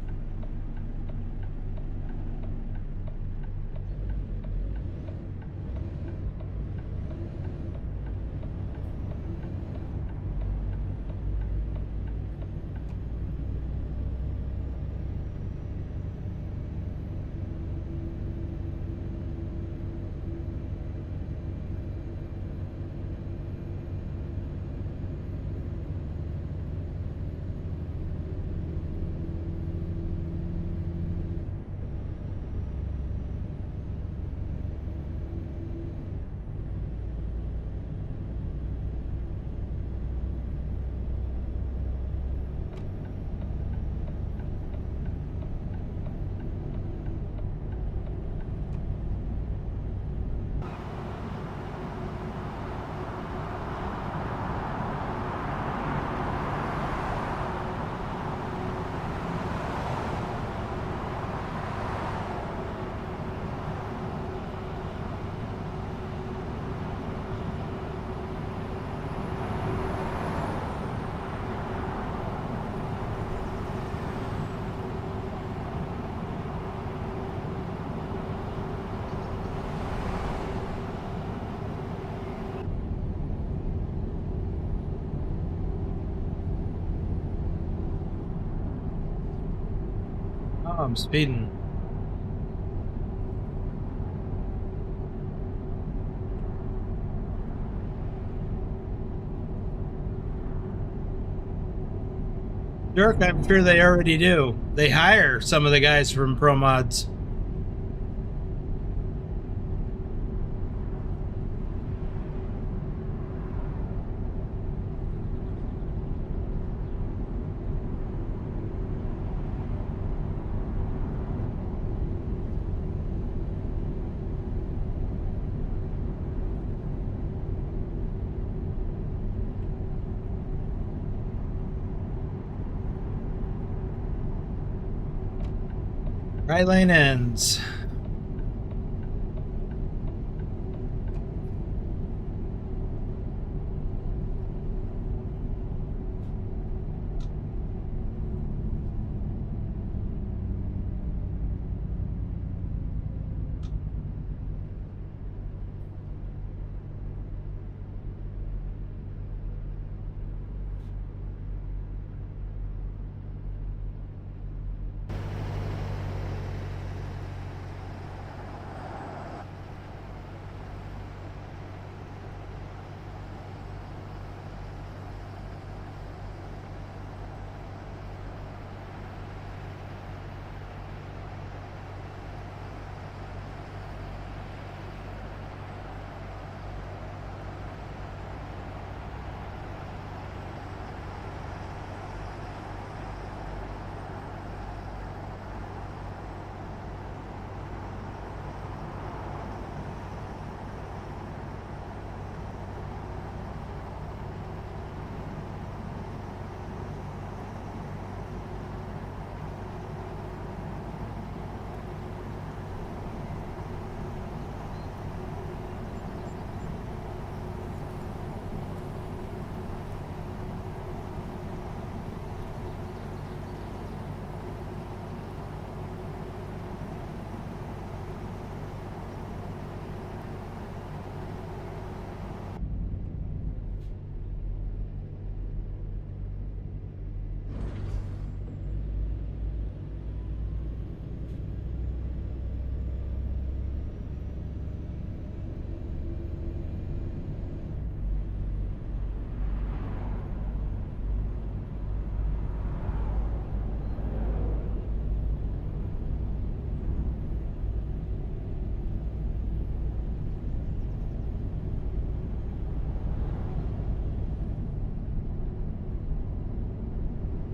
I'm speeding. Dirk, I'm sure they already do. They hire some of the guys from ProMods. Right lane ends.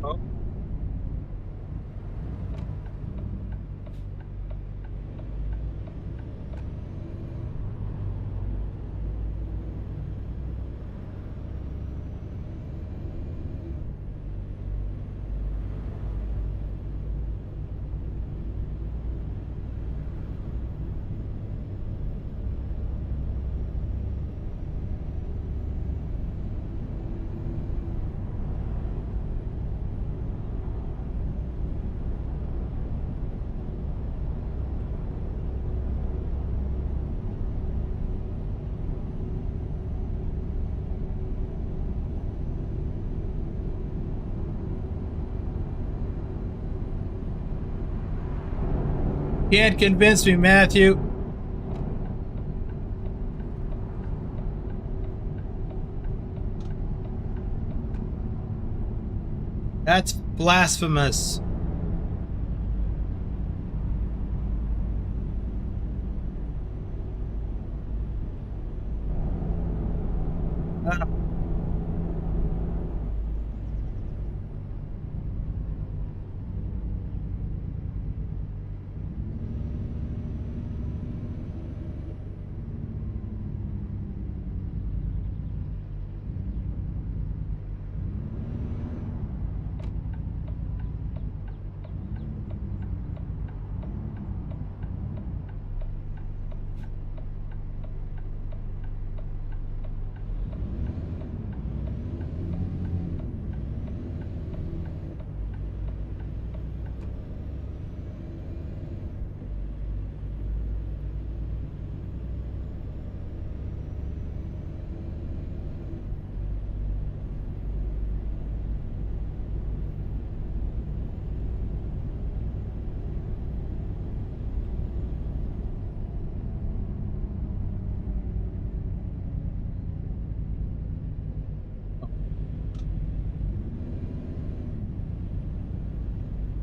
Oh. Can't convince me, Matthew. That's blasphemous.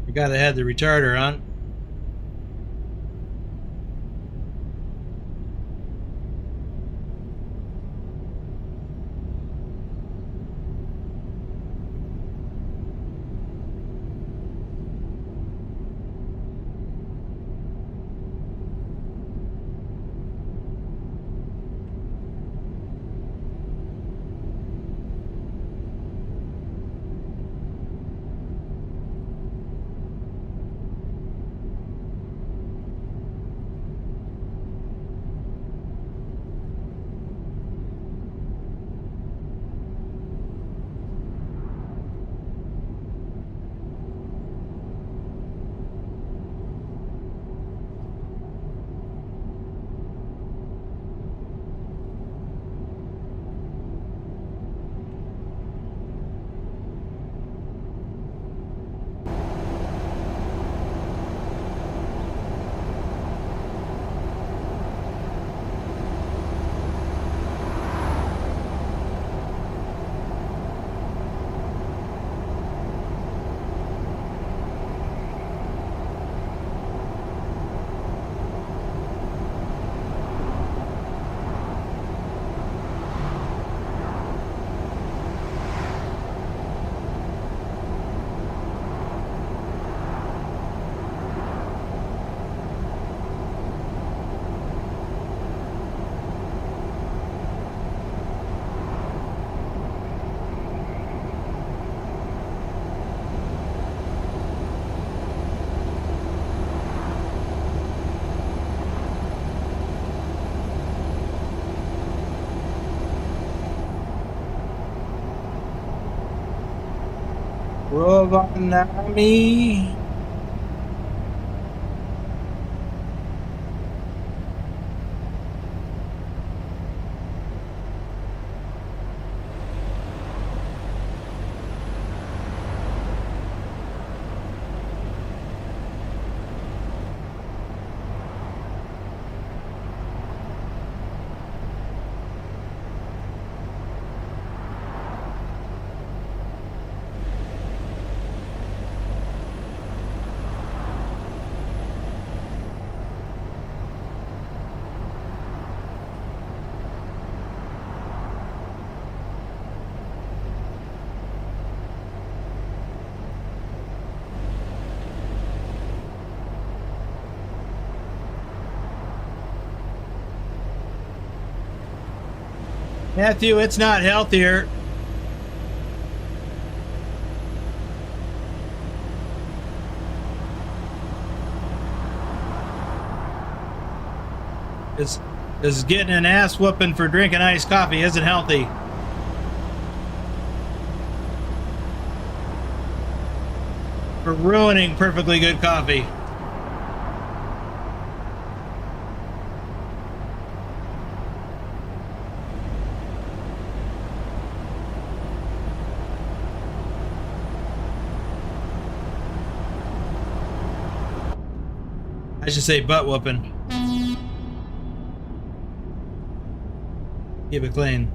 The guy that had the retarder on. Rovanami. Matthew, it's not healthier. Is getting an ass whooping for drinking iced coffee isn't healthy. For ruining perfectly good coffee. I should say butt whooping. Keep it clean.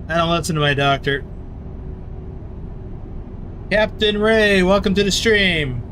I don't listen to my doctor. Captain Ray, welcome to the stream.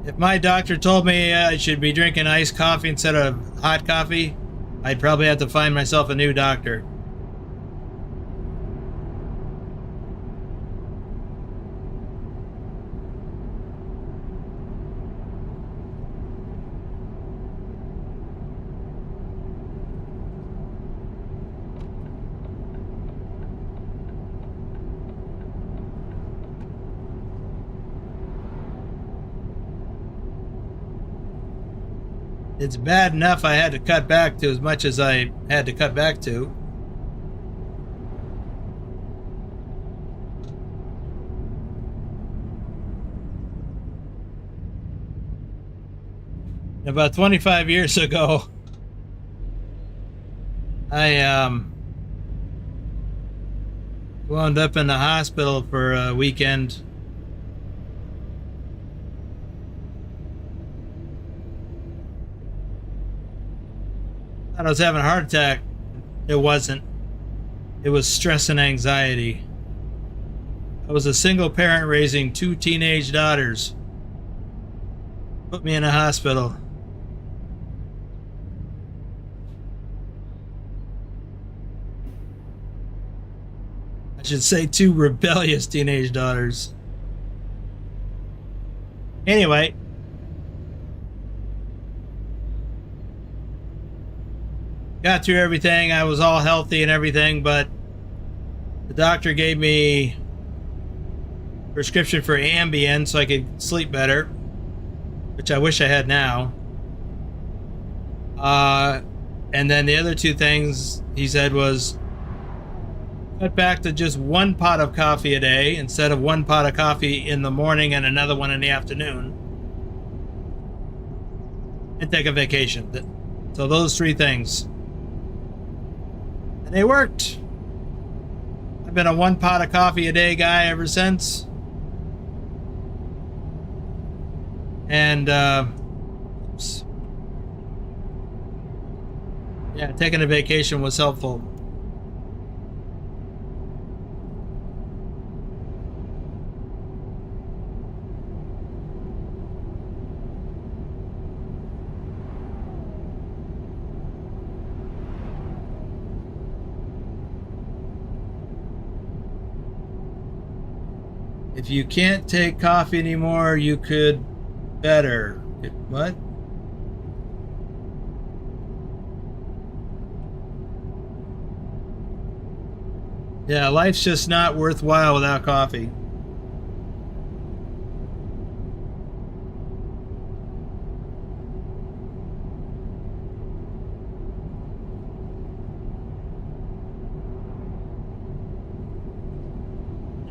If my doctor told me I should be drinking iced coffee instead of hot coffee, I'd probably have to find myself a new doctor. It's bad enough I had to cut back to as much as I had to cut back to. About 25 years ago, I wound up in the hospital for a weekend. Thought I was having a heart attack. It wasn't. It was stress and anxiety. I was a single parent raising 2 teenage daughters. Put me in a hospital. I should say 2 rebellious teenage daughters. Anyway, got through everything. I was all healthy and everything, but the doctor gave me a prescription for Ambien so I could sleep better, which I wish I had now. And then the other 2 things he said was cut back to just 1 pot of coffee a day instead of 1 pot of coffee in the morning and another one in the afternoon, and take a vacation. So those 3 things. And they worked. I've been a 1 pot of coffee a day guy ever since. And, oops. Yeah, taking a vacation was helpful. If you can't take coffee anymore, you could better. What? Yeah, life's just not worthwhile without coffee.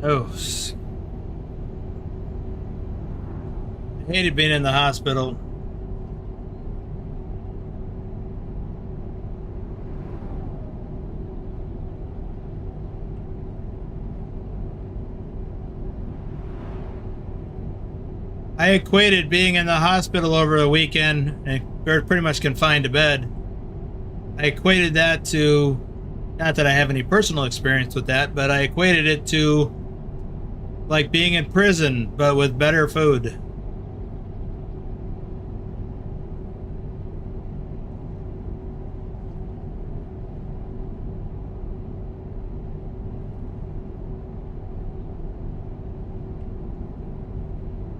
Oh, I hated being in the hospital. I equated being in the hospital over the weekend and pretty much confined to bed. I equated that to, not that I have any personal experience with that, but I equated it to like being in prison, but with better food.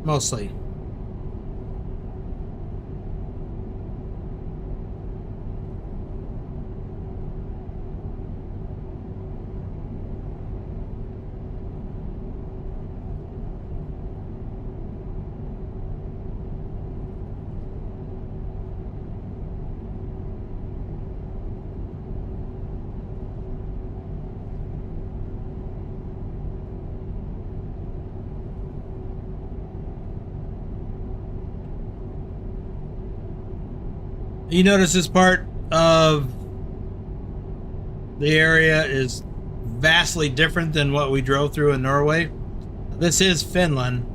Mostly. You notice this part of the area is vastly different than what we drove through in Norway. This is Finland.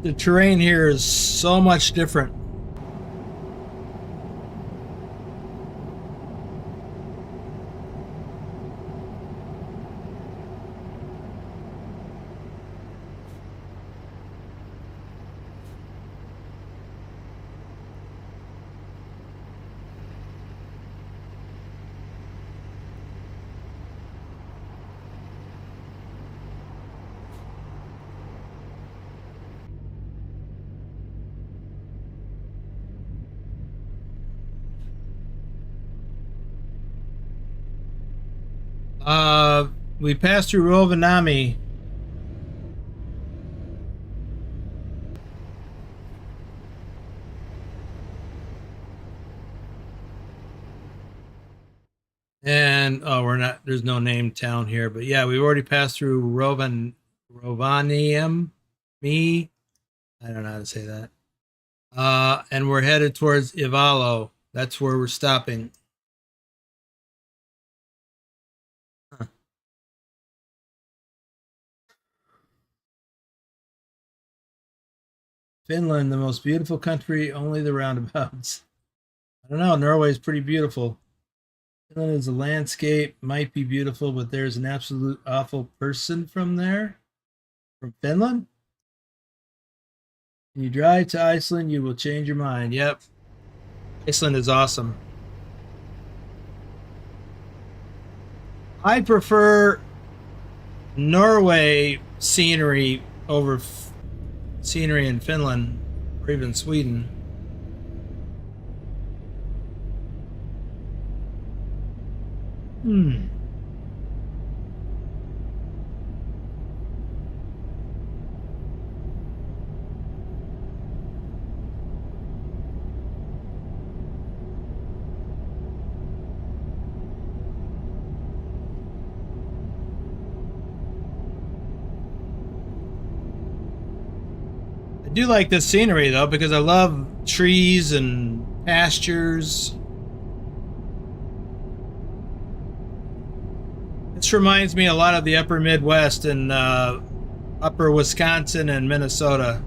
The terrain here is so much different. We passed through Rovaniemi. And oh, we're not. There's no named town here, but yeah, we've already passed through Rovaniemi. Me, I don't know how to say that. And we're headed towards Ivalo. That's where we're stopping. Huh. Finland, the most beautiful country, only the roundabouts. I don't know. Norway's pretty beautiful. Finland is a landscape, might be beautiful, but there's an absolute awful person from there. From Finland? When you drive to Iceland, you will change your mind. Yep. Iceland is awesome. I prefer Norway scenery over scenery in Finland or even Sweden. Hmm. I do like this scenery though because I love trees and pastures. This reminds me a lot of the upper Midwest and upper Wisconsin and Minnesota.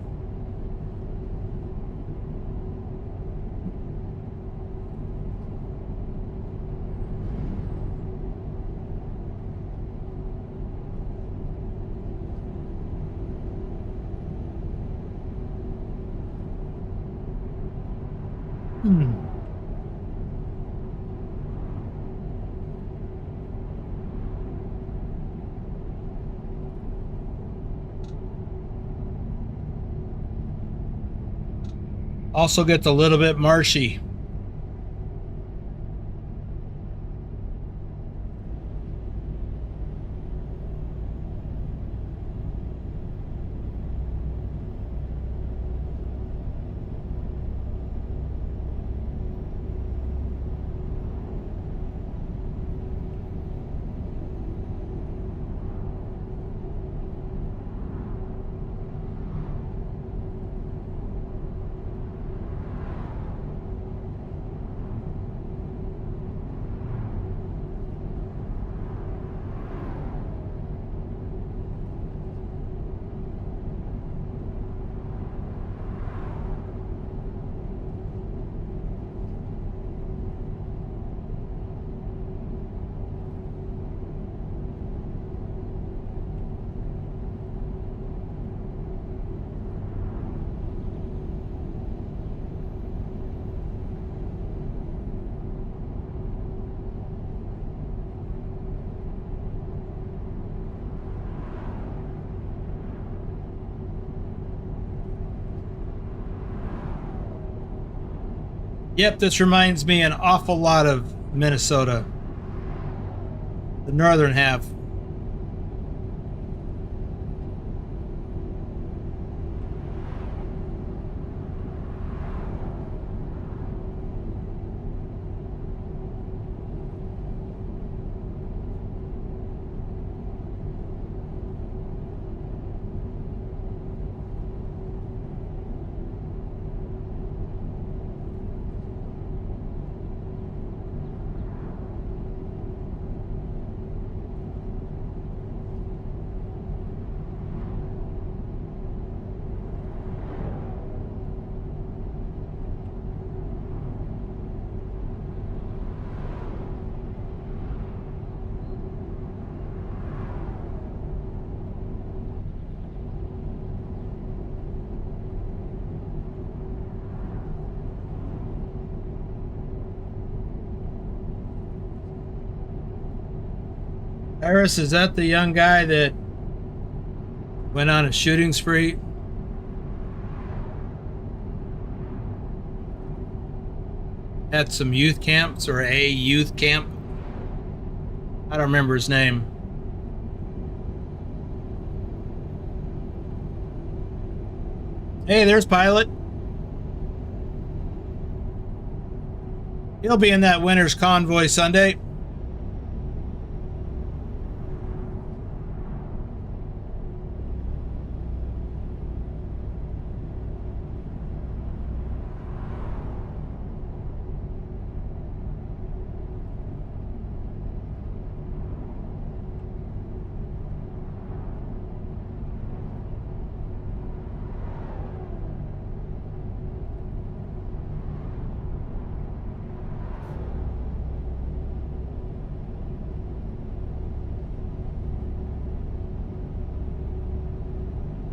Hmm. Also gets a little bit marshy. Yep, this reminds me an awful lot of Minnesota, the northern half. Harris, is that the young guy that went on a shooting spree? At some youth camps or a youth camp? I don't remember his name. Hey, there's Pilot. He'll be in that winter's convoy Sunday.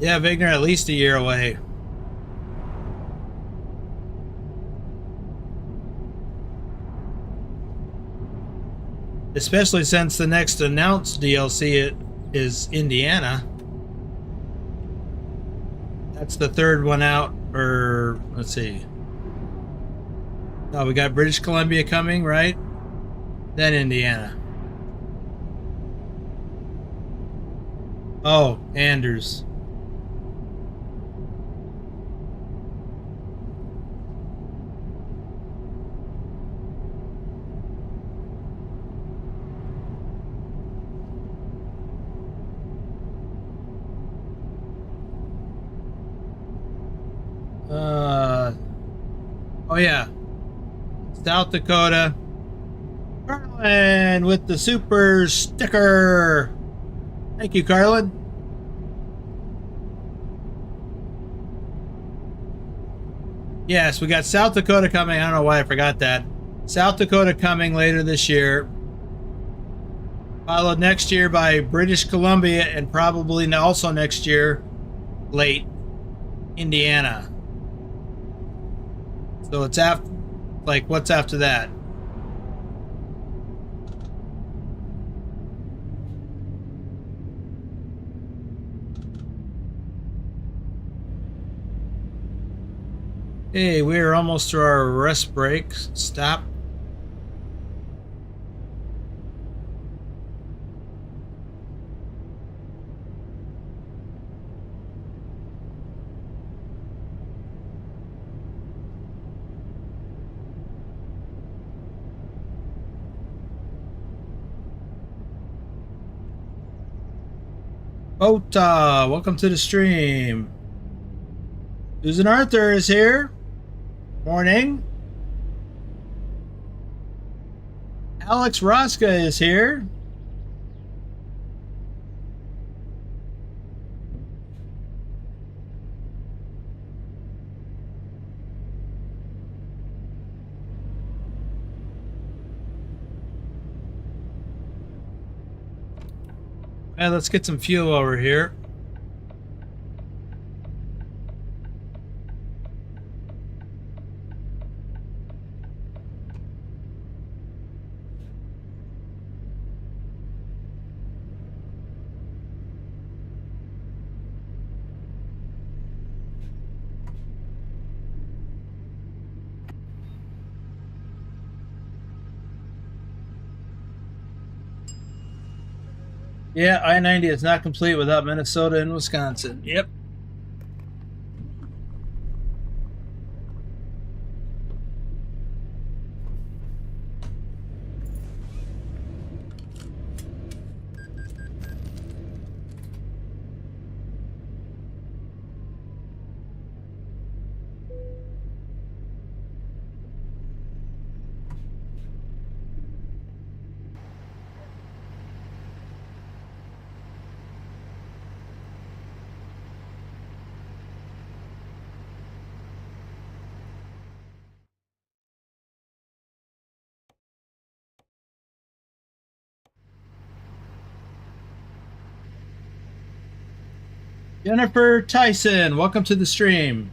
Yeah, Vigner at least a year away. Especially since the next announced DLC is Indiana. That's the third one out, or let's see. Oh, we got British Columbia coming, right? Then Indiana. Oh, Anders. Oh yeah, South Dakota. Carlin with the super sticker. Thank you, Carlin. Yes, we got South Dakota coming. I don't know why I forgot that. South Dakota coming later this year. Followed next year by British Columbia, and probably also next year, late, Indiana. So it's after, like, what's after that? Hey, we're almost through our rest break. Stop. Ota, welcome to the stream. Susan Arthur is here. Morning. Alex Rosca is here. All right, let's get some fuel over here. Yeah, I-90 is not complete without Minnesota and Wisconsin. Yep. Jennifer Tyson, welcome to the stream.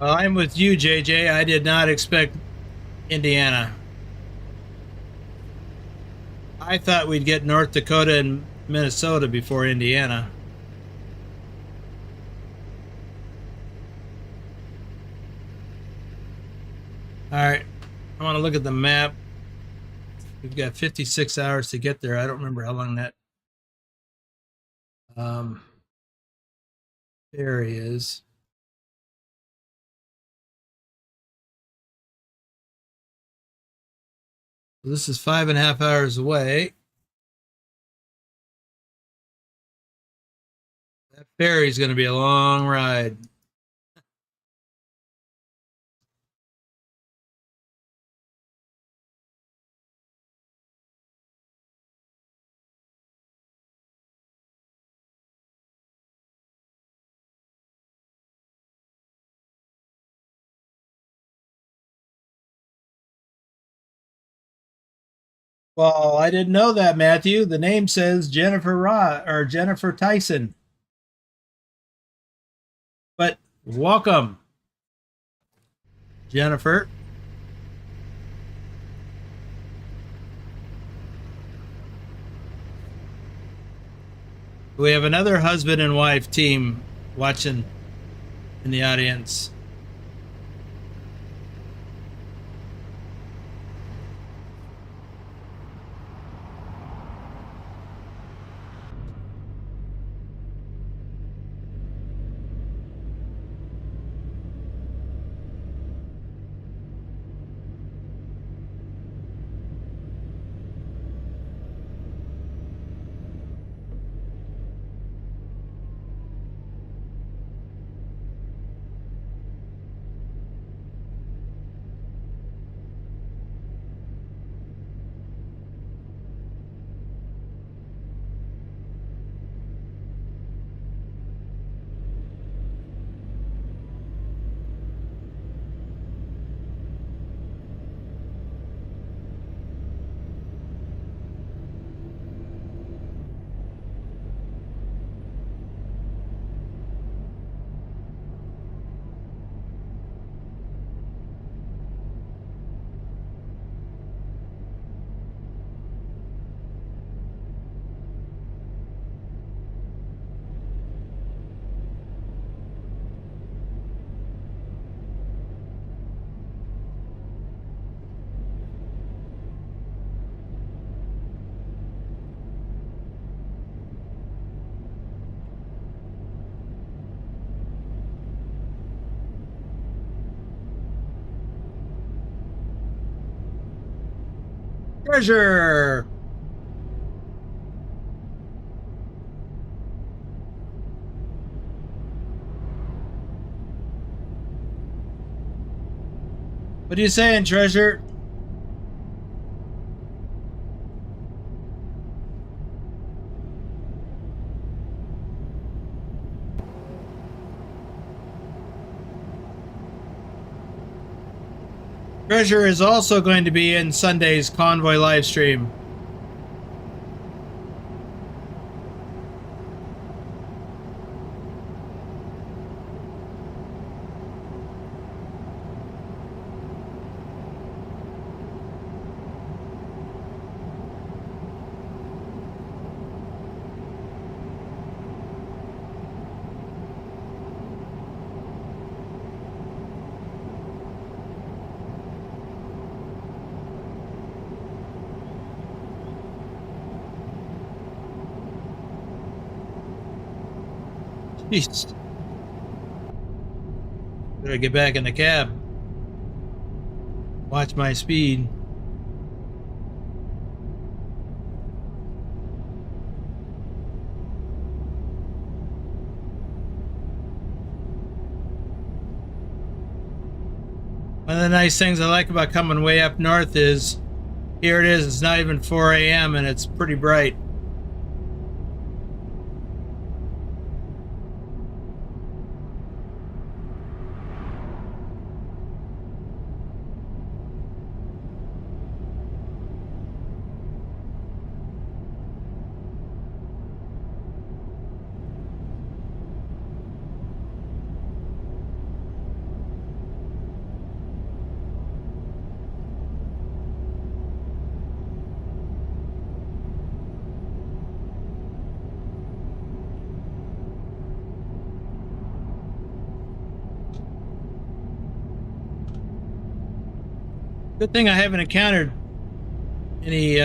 Well, I'm with you, JJ. I did not expect Indiana. I thought we'd get North Dakota and Minnesota before Indiana. All right, I want to look at the map. We've got 56 hours to get there. I don't remember how long that There he is. This is 5.5 hours away. That ferry's going to be a long ride. Well, I didn't know that, Matthew. The name says Jennifer or Jennifer Tyson. But welcome, Jennifer. We have another husband and wife team watching in the audience. Treasure. What are you saying, Treasure? Treasure is also going to be in Sunday's Convoy live stream. Jeez. Better get back in the cab. Watch my speed. One of the nice things I like about coming way up north is, here it is, it's not even 4 a.m. and it's pretty bright. Good thing I haven't encountered any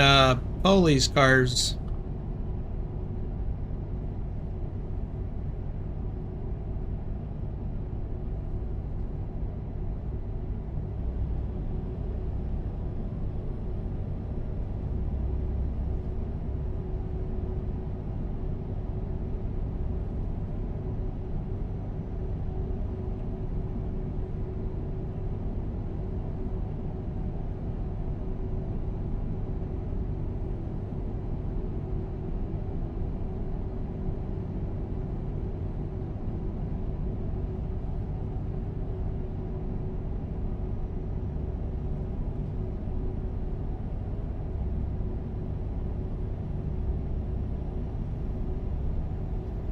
police cars.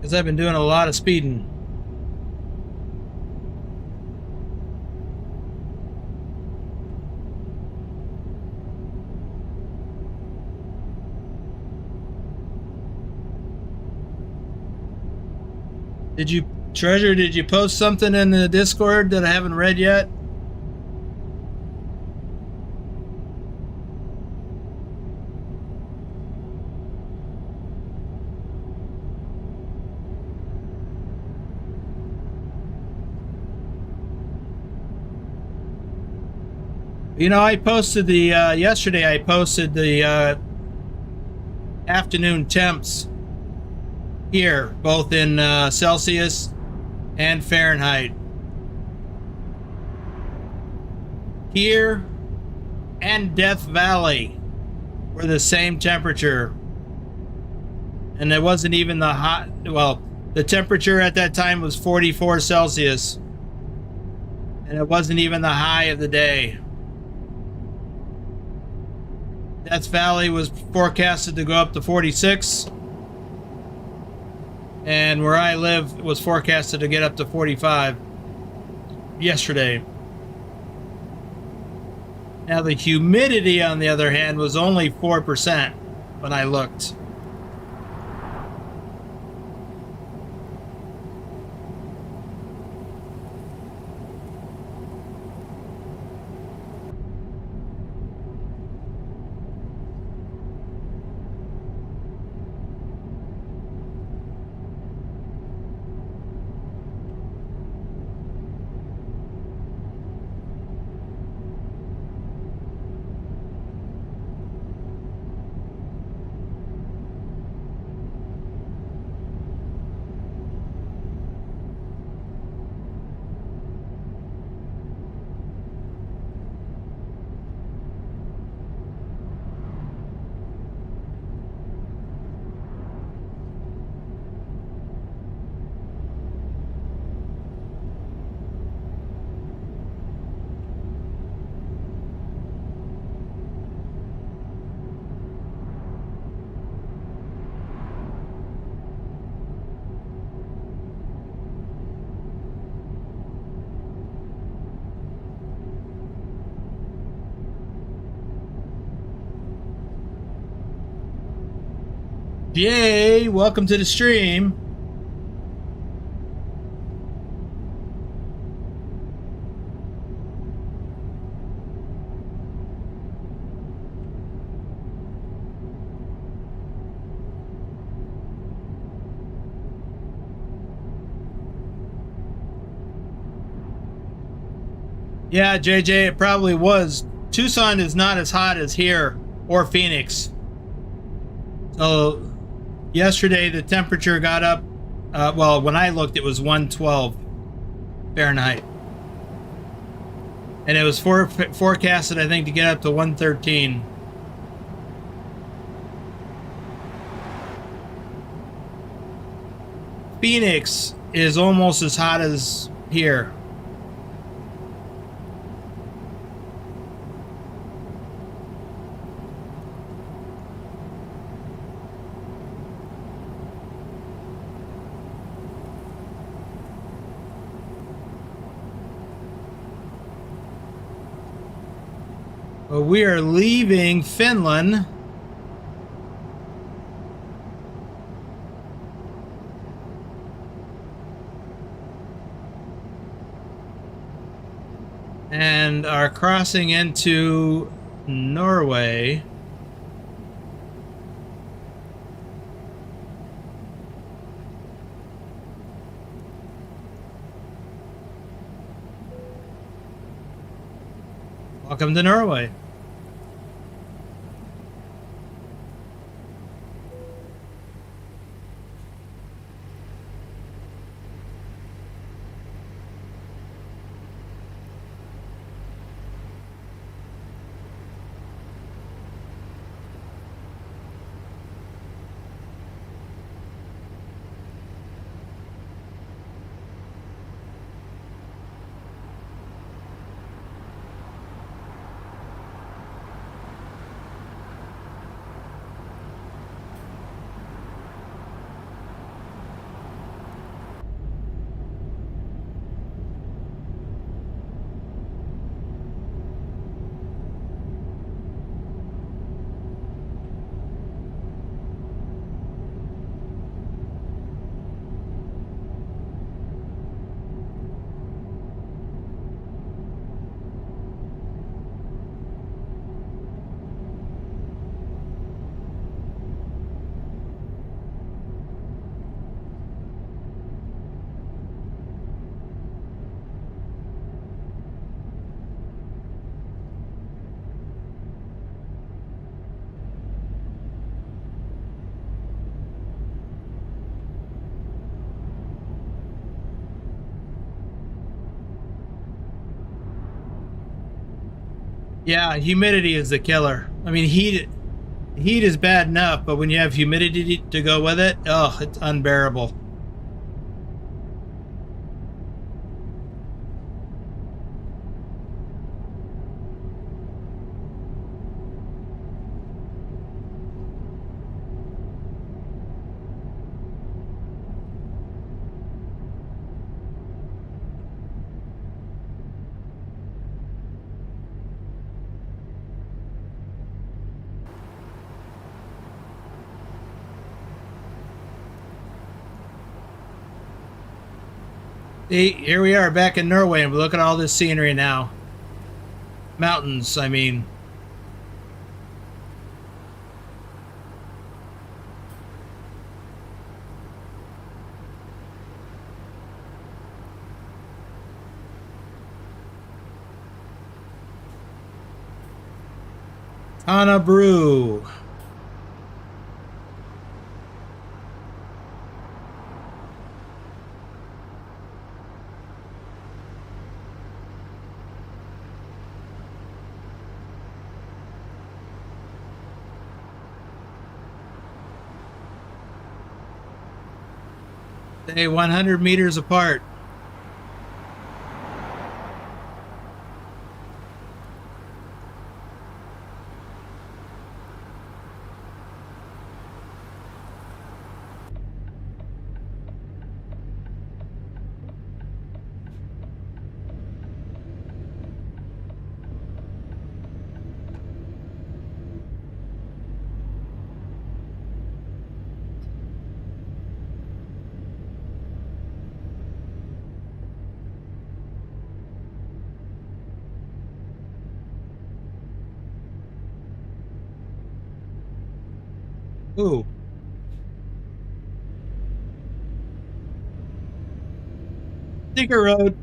because I've been doing a lot of speeding. Did you post something in the Discord that I haven't read yet? You know, I posted the yesterday. I posted the afternoon temps here, both in Celsius and Fahrenheit. Here and Death Valley were the same temperature, and it wasn't even the hot. Well, the temperature at that time was 44 Celsius, and it wasn't even the high of the day. Death Valley was forecasted to go up to 46, and where I live was forecasted to get up to 45 yesterday. Now the humidity, on the other hand, was only 4% when I looked. Jay, welcome to the stream. Yeah, JJ, it probably was. Tucson is not as hot as here or Phoenix. So yesterday the temperature got up, well, when I looked it was 112 Fahrenheit. And it was forecasted, I think, to get up to 113. Phoenix is almost as hot as here. We are leaving Finland. And are crossing into Norway. Welcome to Norway. Yeah, humidity is the killer. I mean, heat is bad enough, but when you have humidity to go with it, oh, it's unbearable. See, here we are back in Norway, and look at all this scenery now. Mountains, I mean. Brew. Stay 100 meters apart. Ooh. Stinker Road.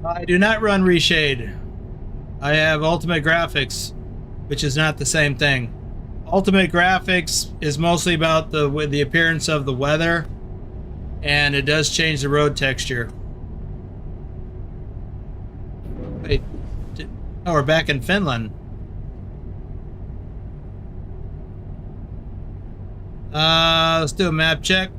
I do not run Reshade. I have Ultimate Graphics, which is not the same thing. Ultimate Graphics is mostly about the appearance of the weather, and it does change the road texture. Wait, oh, we're back in Finland. Let's do a map check.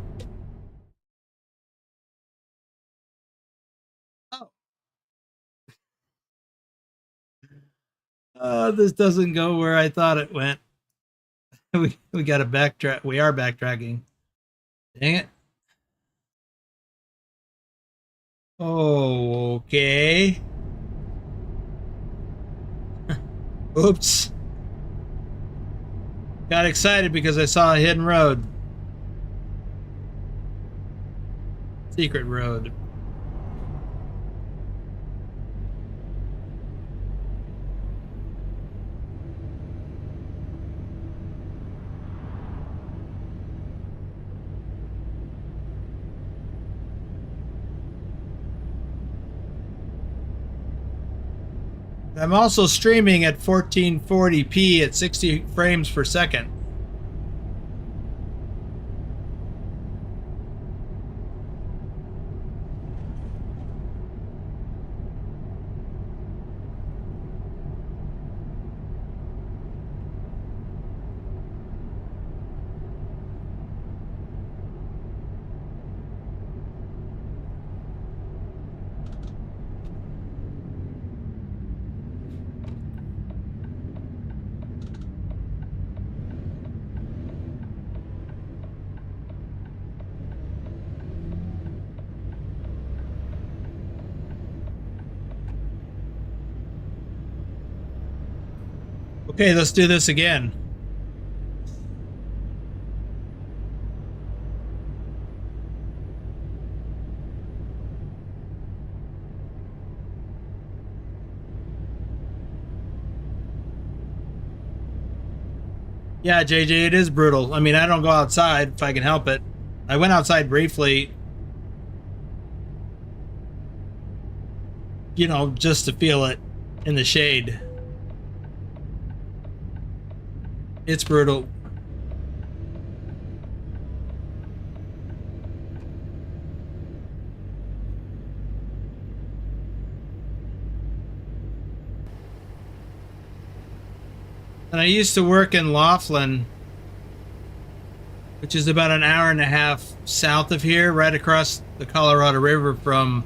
This doesn't go where I thought it went. we got to backtrack. We are backtracking. Dang it. Oh, okay. Oops. Got excited because I saw a hidden road. Secret road. I'm also streaming at 1440p at 60 frames per second. Okay, let's do this again. Yeah, JJ, it is brutal. I mean, I don't go outside if I can help it. I went outside briefly, you know, just to feel it in the shade. It's brutal. And I used to work in Laughlin, which is about an hour and a half south of here, right across the Colorado River from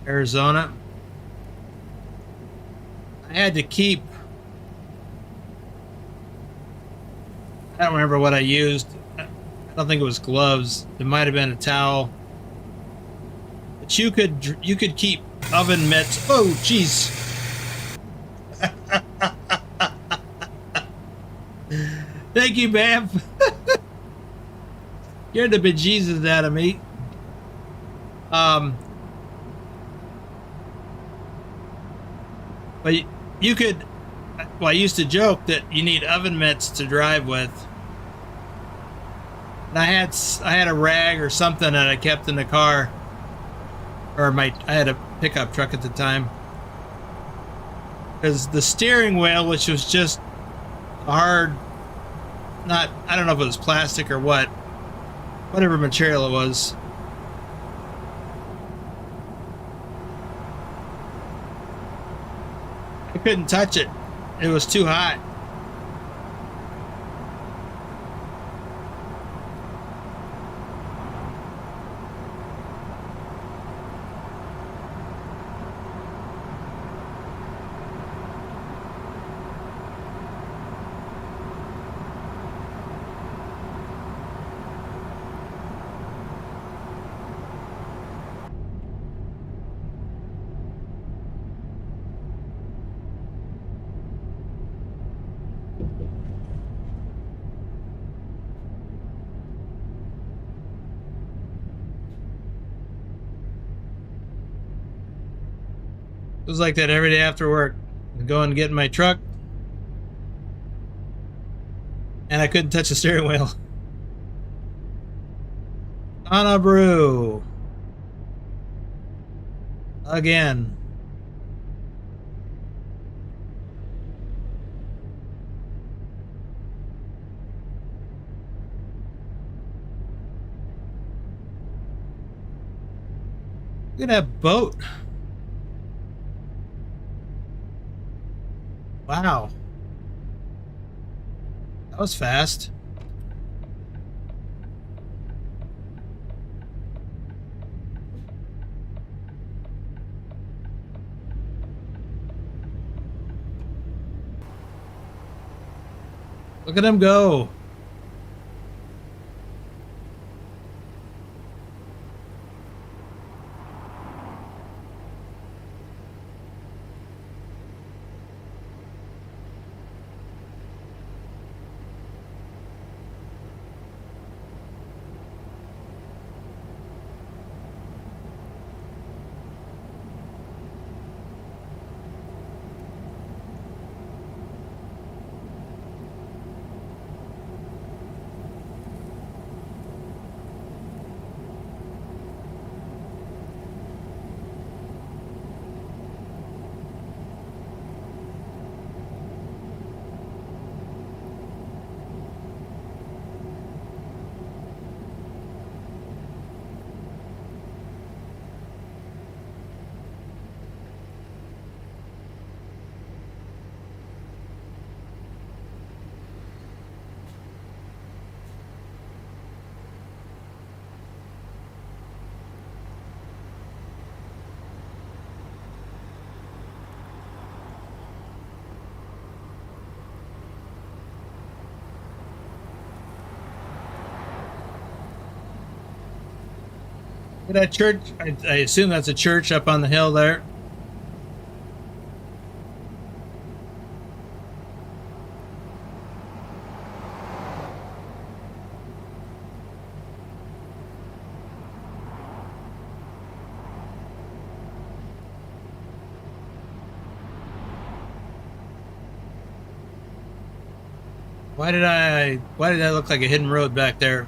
Arizona. I had to keep, I don't remember what I used. I don't think it was gloves. It might have been a towel. But you could keep oven mitts. Oh, jeez. Thank you, ma'am. You're the bejesus out of me. But you could, well, I used to joke that you need oven mitts to drive with. And I had a rag or something that I kept in the car, or I had a pickup truck at the time, because the steering wheel, which was just hard, I don't know if it was plastic or whatever material it was. I couldn't touch it. It was too hot. It was like that every day after work. I'd go and get in my truck, and I couldn't touch the steering wheel. On a brew. Again. Look at that boat. Wow. That was fast. Look at him go. Look at that church. I assume that's a church up on the hill there. Why did that look like a hidden road back there?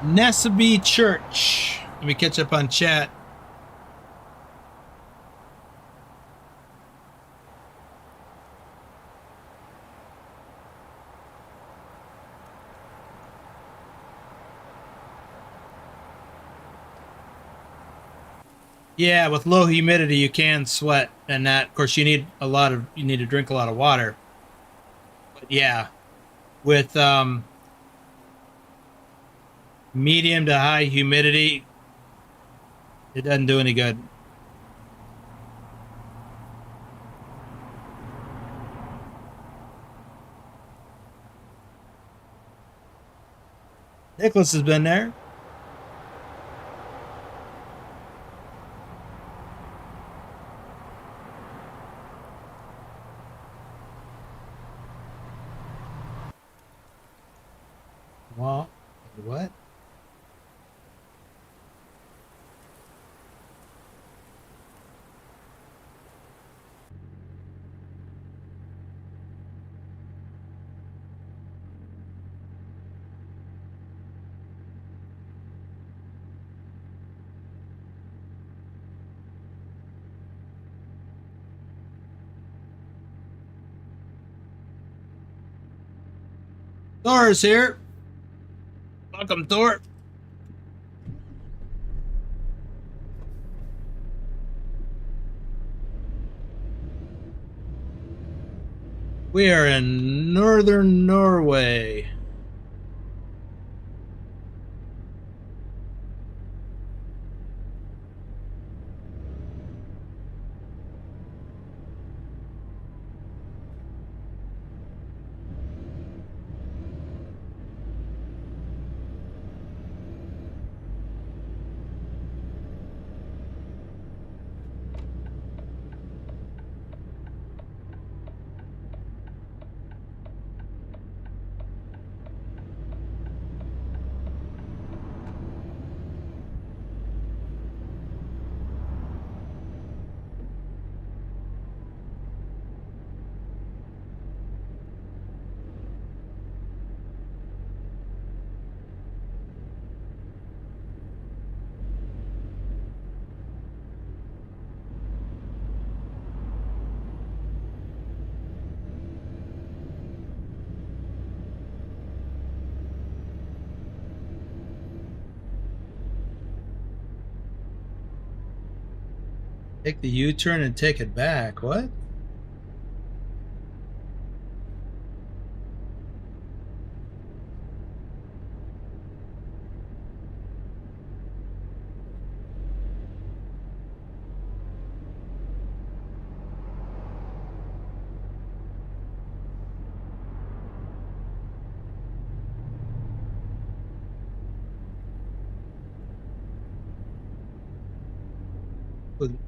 Nessaby Church. Let me catch up on chat. Yeah, with low humidity, you can sweat, and that, of course, you need to drink a lot of water. But yeah, with medium to high humidity, it doesn't do any good. Nicholas has been there. Well, what? Thor is here. Welcome, Thor. We are in northern Norway. Take the U-turn and take it back. What?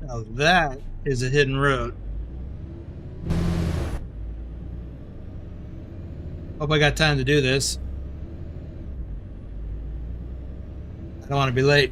Now that is a hidden road. Hope I got time to do this. I don't want to be late.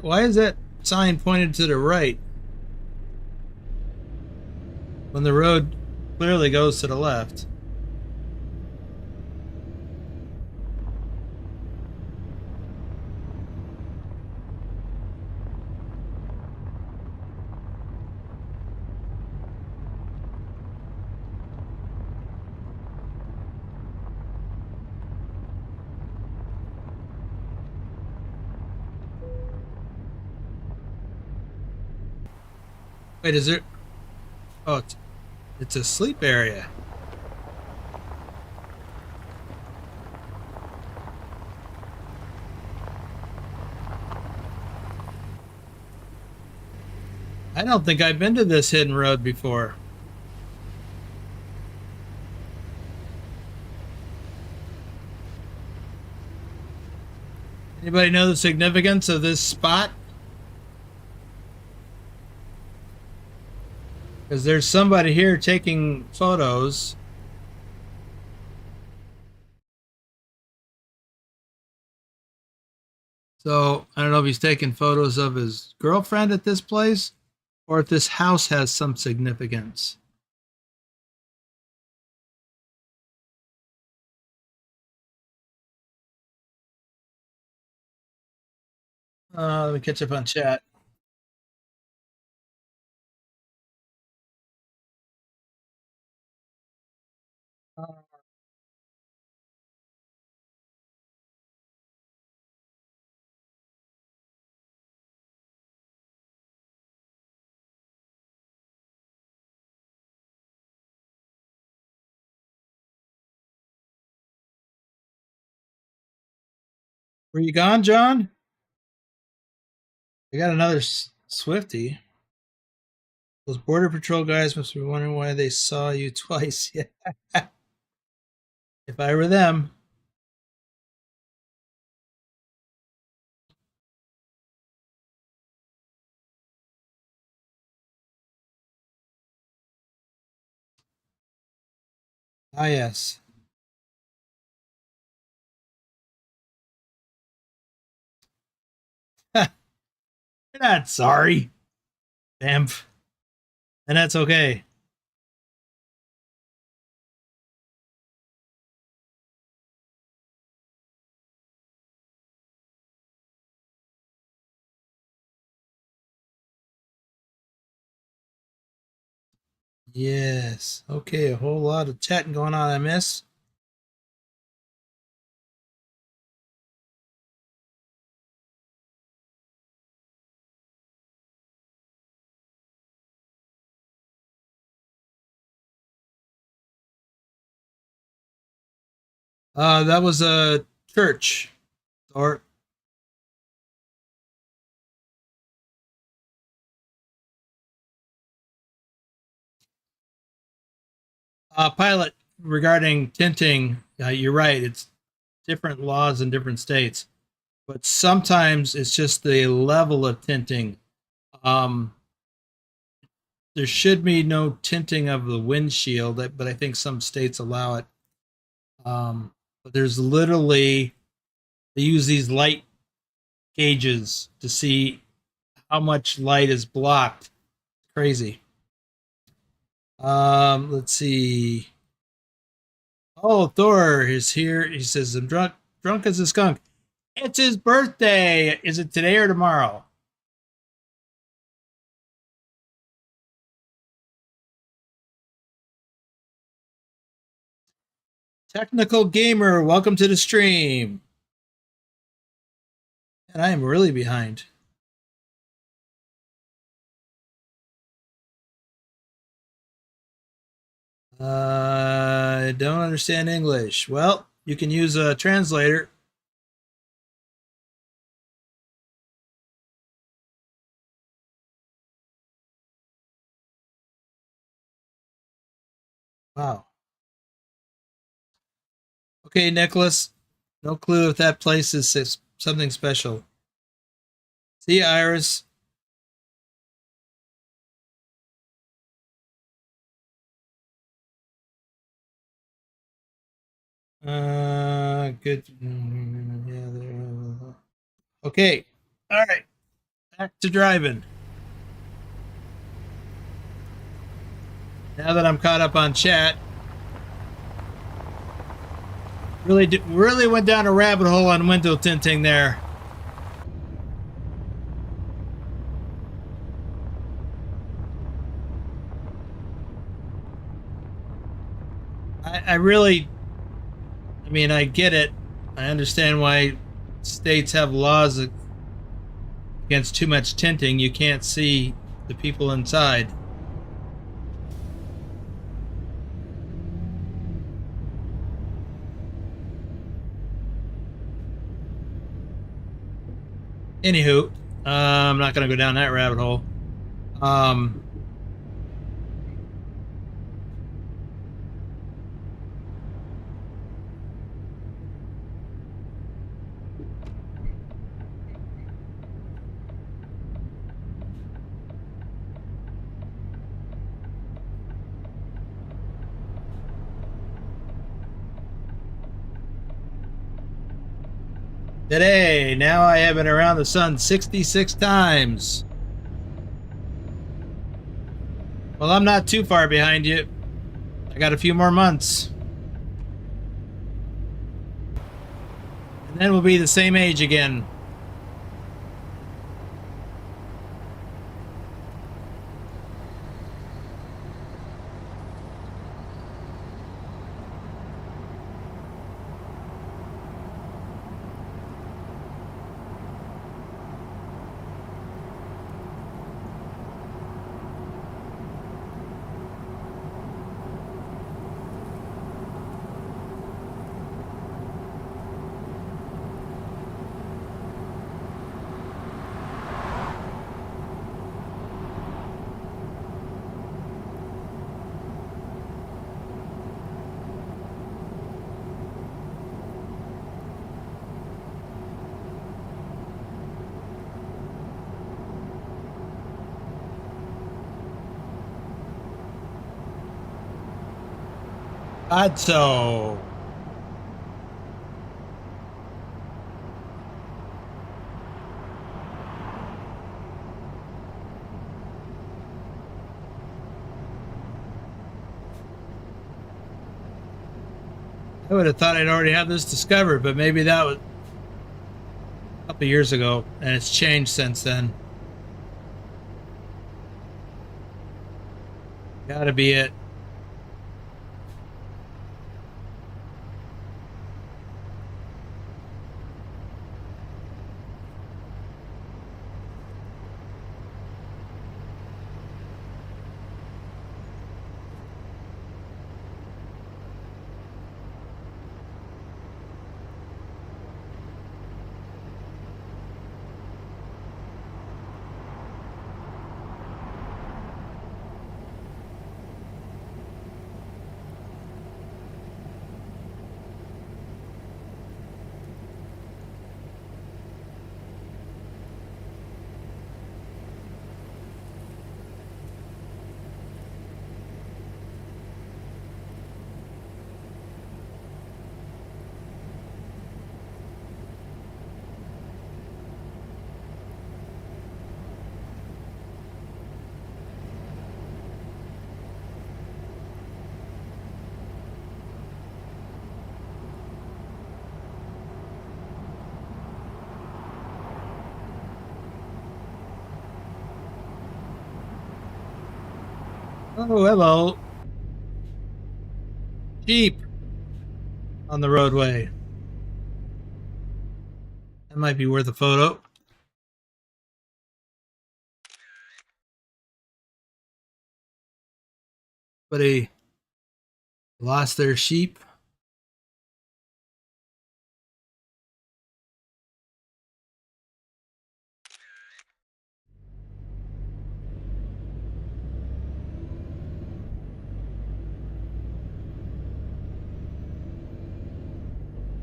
Why is that sign pointed to the right when the road clearly goes to the left? Wait, is there? Oh, it's a sleep area. I don't think I've been to this hidden road before. Anybody know the significance of this spot? Because there's somebody here taking photos. So I don't know if he's taking photos of his girlfriend at this place or if this house has some significance. Let me catch up on chat. Were you gone, John? I got another Swifty. Those border patrol guys must be wondering why they saw you twice. Yeah. If I were them. Ah, yes. You're not sorry, Bamf. And that's okay. Yes. Okay, a whole lot of chatting going on, I miss. That was a church. Or pilot regarding tinting, you're right. It's different laws in different states, but sometimes it's just the level of tinting. Um, there should be no tinting of the windshield, but I think some states allow it. But there's literally they use these light gauges to see how much light is blocked. Crazy. Let's see. Oh, Thor is here. He says, I'm drunk as a skunk. It's his birthday. Is it today or tomorrow? Technical Gamer, welcome to the stream. And I am really behind. I don't understand English. Well, you can use a translator. Wow. Okay, Nicholas. No clue if that place is something special. See you, Iris. Good. Yeah. Okay. All right. Back to driving. Now that I'm caught up on chat, really went down a rabbit hole on window tinting there. I mean, I get it. I understand why states have laws against too much tinting. You can't see the people inside. Anywho, I'm not going to go down that rabbit hole. Today, now I have been around the sun 66 times. Well, I'm not too far behind you. I got a few more months. And then we'll be the same age again. So. I would have thought I'd already have this discovered, but maybe that was a couple years ago, and it's changed since then. Gotta be it. Oh, hello. Jeep on the roadway. That might be worth a photo. But he lost their sheep.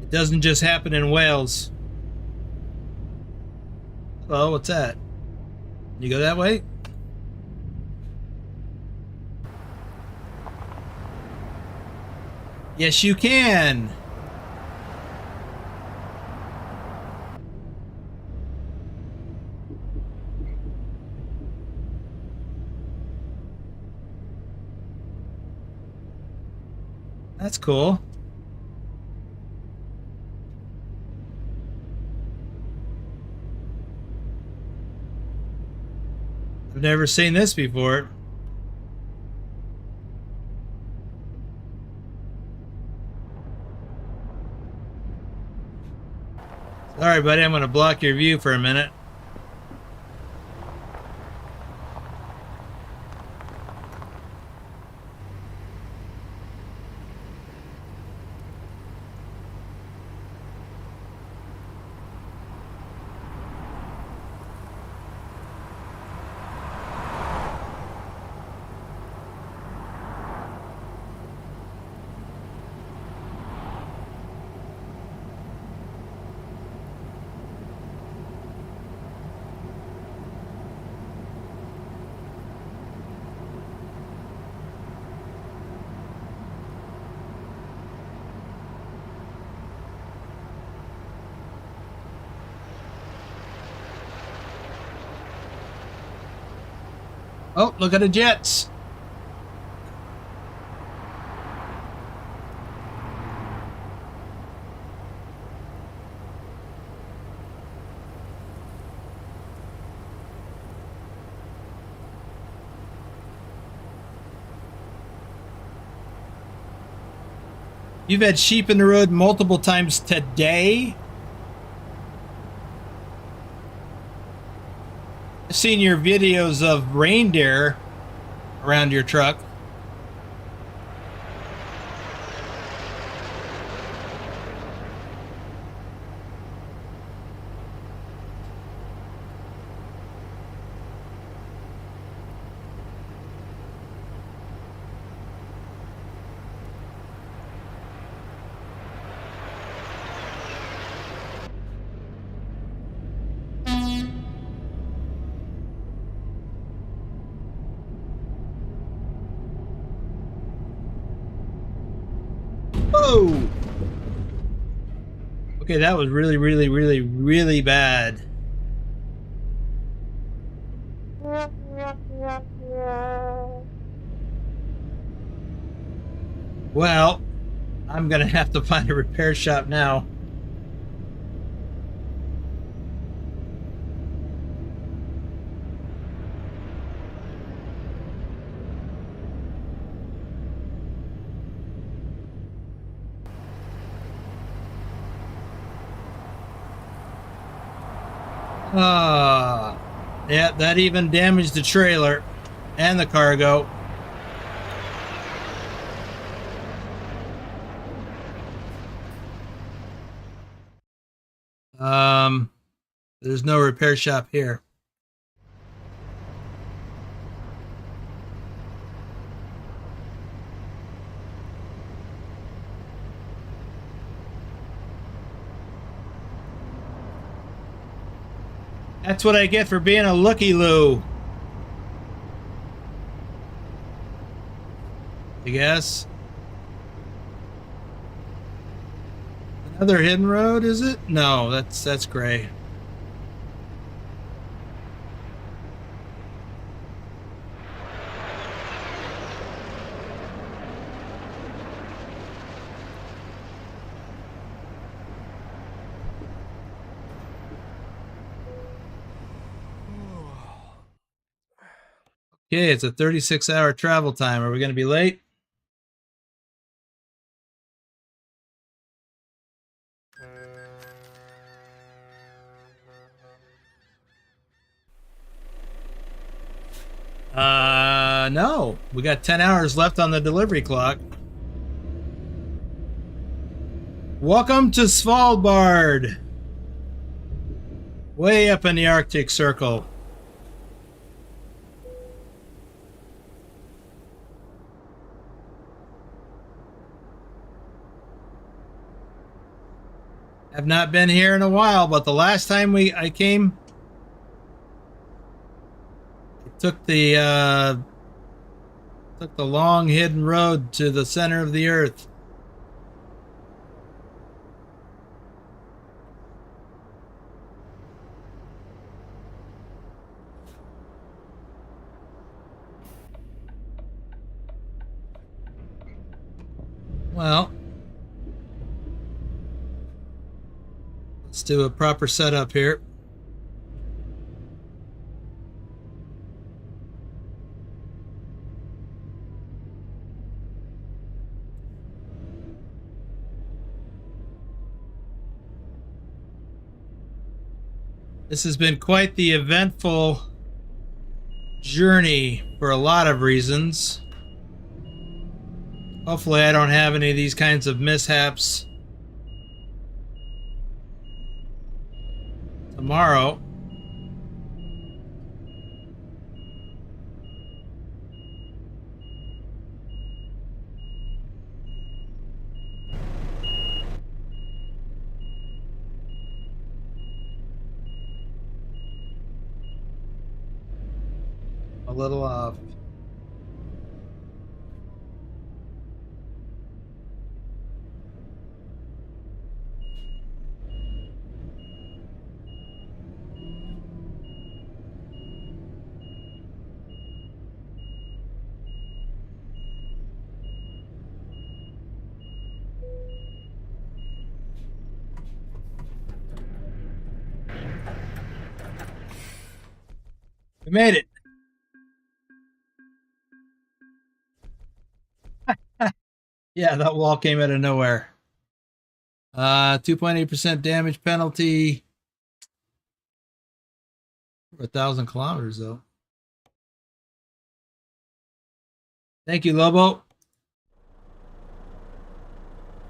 It doesn't just happen in Wales. Hello, what's that? You go that way? Yes, you can. That's cool. I've never seen this before. Sorry, buddy, I'm going to block your view for a minute. Oh, look at the jets. You've had sheep in the road multiple times today? I've seen your videos of reindeer around your truck. Whoa! Okay, that was really, really, really, really bad. Well, I'm gonna have to find a repair shop now. Ah, yeah, that even damaged the trailer and the cargo. There's no repair shop here. That's what I get for being a looky-loo. I guess. Another hidden road, is it? No, that's gray. Okay, it's a 36-hour travel time. Are we going to be late? No. We got 10 hours left on the delivery clock. Welcome to Svalbard. Way up in the Arctic Circle. Have not been here in a while, but the last time I came, I took the long hidden road to the center of the earth. Well, let's do a proper setup here. This has been quite the eventful journey for a lot of reasons. Hopefully I don't have any of these kinds of mishaps tomorrow. A little off. We made it. Yeah, that wall came out of nowhere. 2.8% damage penalty for 1,000 kilometers, though. Thank you, Lobo.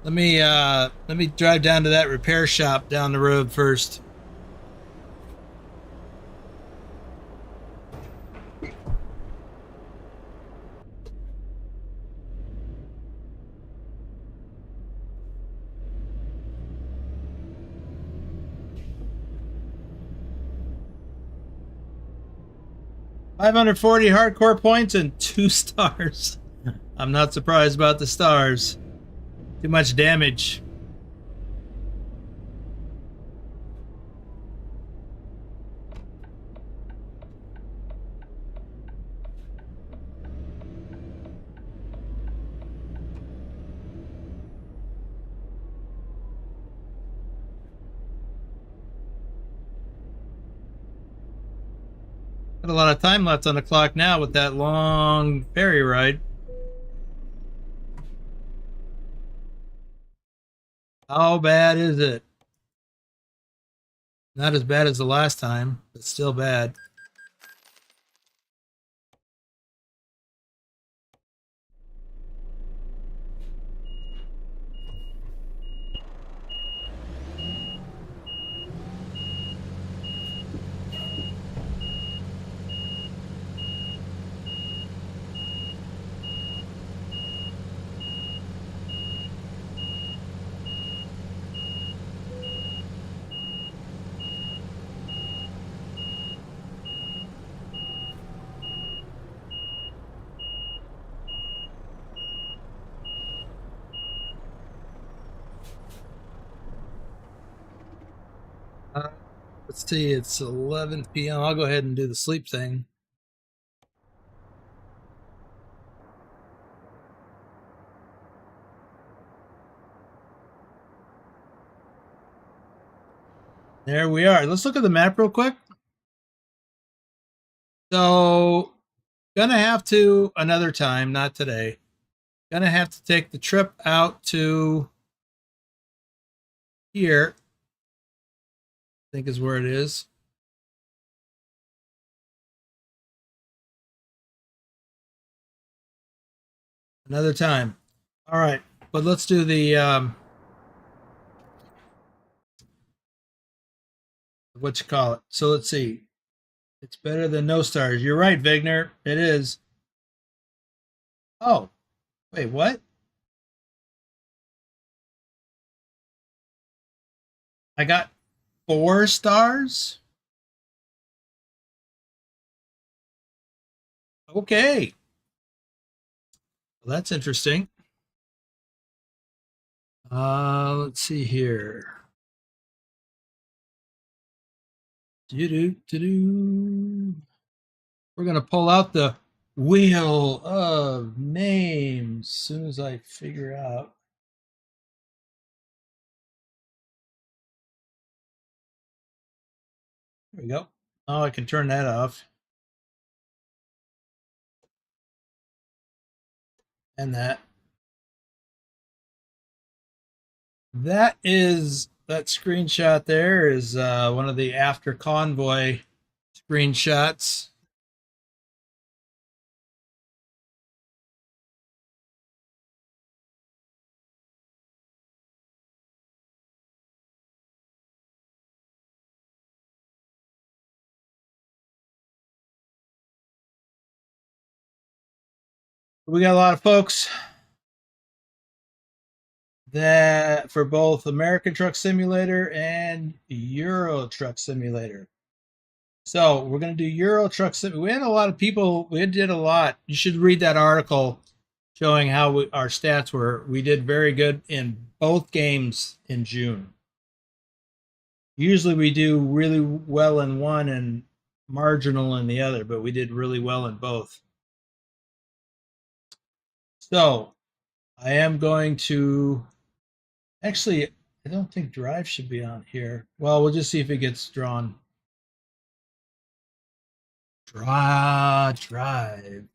Let me drive down to that repair shop down the road first. $540 hardcore points and 2 stars. I'm not surprised about the stars. Too much damage. Got a lot of time left on the clock now with that long ferry ride. How bad is it? Not as bad as the last time, but still bad. Let's see, it's 11 p.m. I'll go ahead and do the sleep thing. There we are. Let's look at the map real quick. So, gonna have to, another time, not today, gonna have to take the trip out to here. I think is where it is. Another time. All right, but let's do the what you call it. So let's see. It's better than no stars. You're right, Vigner. It is. Oh, wait, what? I got 4 stars? Okay. Well, that's interesting. Let's see here. Doo-doo-doo-doo. We're going to pull out the wheel of names as soon as I figure out. There we go. Oh, I can turn that off. And that. That screenshot there is one of the after convoy screenshots. We got a lot of folks that for both American Truck Simulator and Euro Truck Simulator. So we're going to do Euro Truck Simulator. We had a lot of people. We did a lot. You should read that article showing how our stats were. We did very good in both games in June. Usually we do really well in one and marginal in the other, but we did really well in both. So I am going to actually, I don't think drive should be on here. Well, we'll just see if it gets drawn. Drive.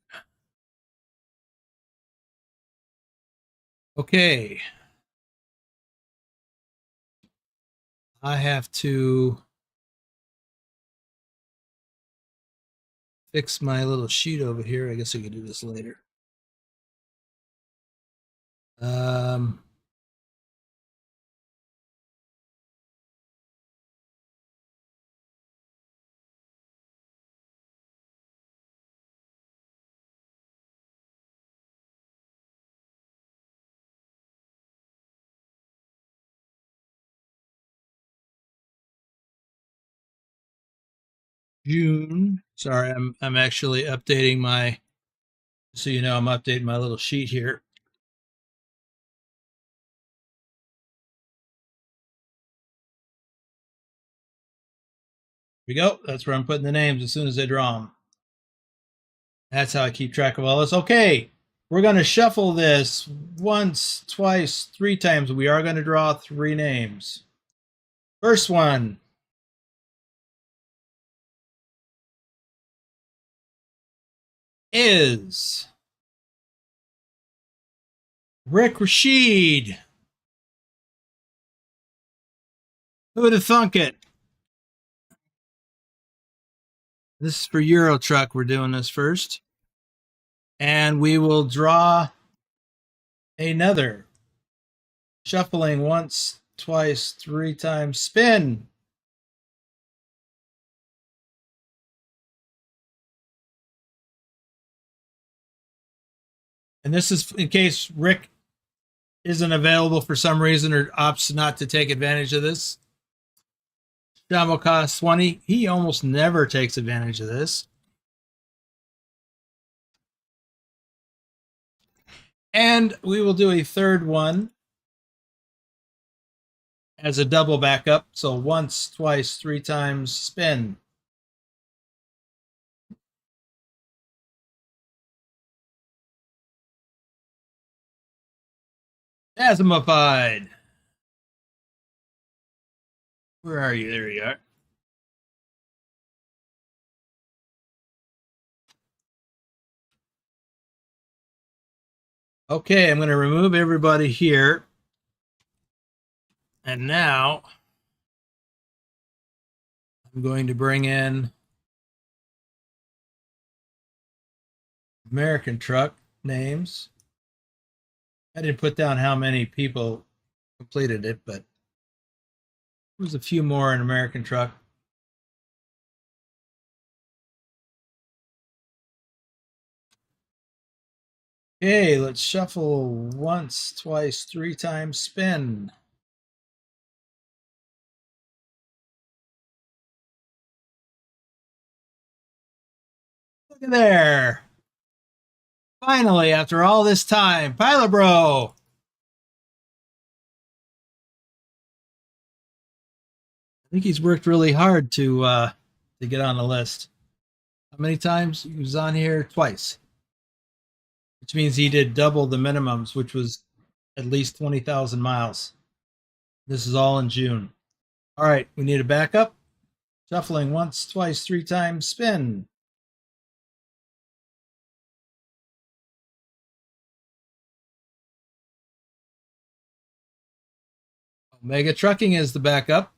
Okay. I have to fix my little sheet over here. I guess we can do this later. June. Sorry, I'm actually updating my, so you know, I'm updating my little sheet here. Here we go. That's where I'm putting the names as soon as I draw them. That's how I keep track of all this. Okay, we're going to shuffle this once, twice, 3 times. We are going to draw 3 names. First one is Rick Rashid. Who would have thunk it? This is for Euro Truck. We're doing this first. And we will draw another. Shuffling once, twice, 3 times. Spin. And this is in case Rick isn't available for some reason or opts not to take advantage of this. Shamo costs 20. He almost never takes advantage of this. And we will do a third one as a double backup. So once, twice, 3 times, spin. Asimified. Where are you? There you are. Okay, I'm going to remove everybody here. And now I'm going to bring in American Truck names. I didn't put down how many people completed it, but there was a few more in American Truck. Okay, let's shuffle once, twice, 3 times, spin. Look at there. Finally, after all this time, Pilot Bro. I think he's worked really hard to get on the list. How many times? He was on here twice, which means he did double the minimums, which was at least 20,000 miles. This is all in June. All right, we need a backup. Shuffling once, twice, 3 times, spin. Omega Trucking is the backup.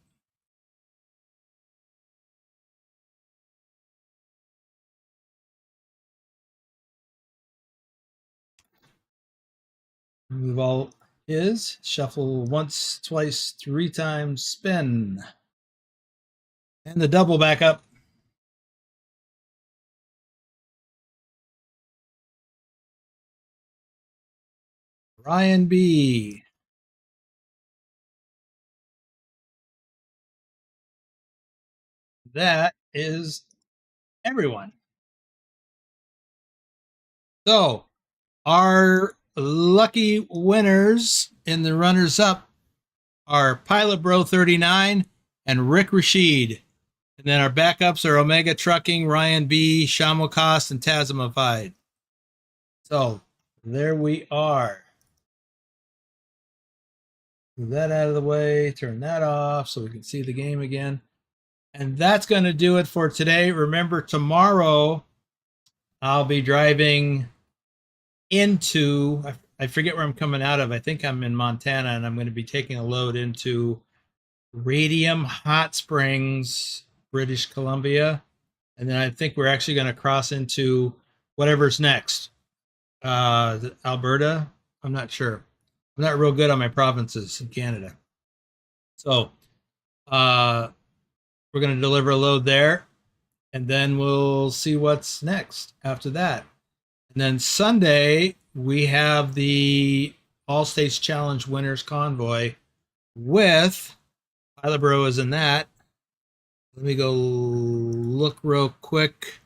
Remove all his. Shuffle once, twice, 3 times, spin. And the double backup. Ryan B. That is everyone. So our lucky winners in the runners up are Pilot Bro 39 and Rick Rashid. And then our backups are Omega Trucking, Ryan B, Shamo Cost, and Tasmified. So there we are. Move that out of the way, turn that off so we can see the game again. And that's going to do it for today. Remember, tomorrow I'll be driving into, I forget where I'm coming out of. I think I'm in Montana, and I'm going to be taking a load into Radium Hot Springs, British Columbia. And then I think we're actually going to cross into whatever's next. Alberta? I'm not sure. I'm not real good on my provinces in Canada. So we're going to deliver a load there, and then we'll see what's next after that. And then Sunday, we have the All States Challenge Winners Convoy with Pilot Bro is in that. Let me go look real quick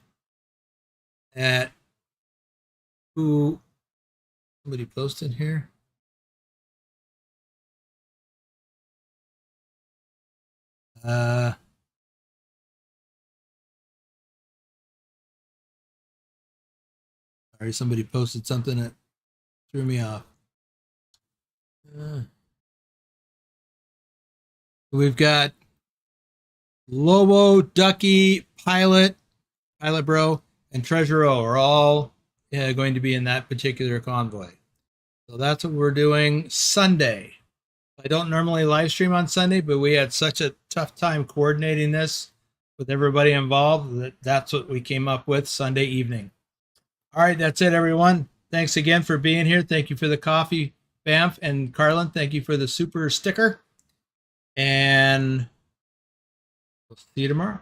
at who somebody posted here. Sorry, somebody posted something that threw me off. We've got Lobo, Ducky, Pilot Bro, and Treasure O are all going to be in that particular convoy. So that's what we're doing Sunday. I don't normally live stream on Sunday, but we had such a tough time coordinating this with everybody involved that that's what we came up with Sunday evening. All right, that's it, everyone. Thanks again for being here. Thank you for the coffee, Banff, and Carlin. Thank you for the super sticker. And we'll see you tomorrow.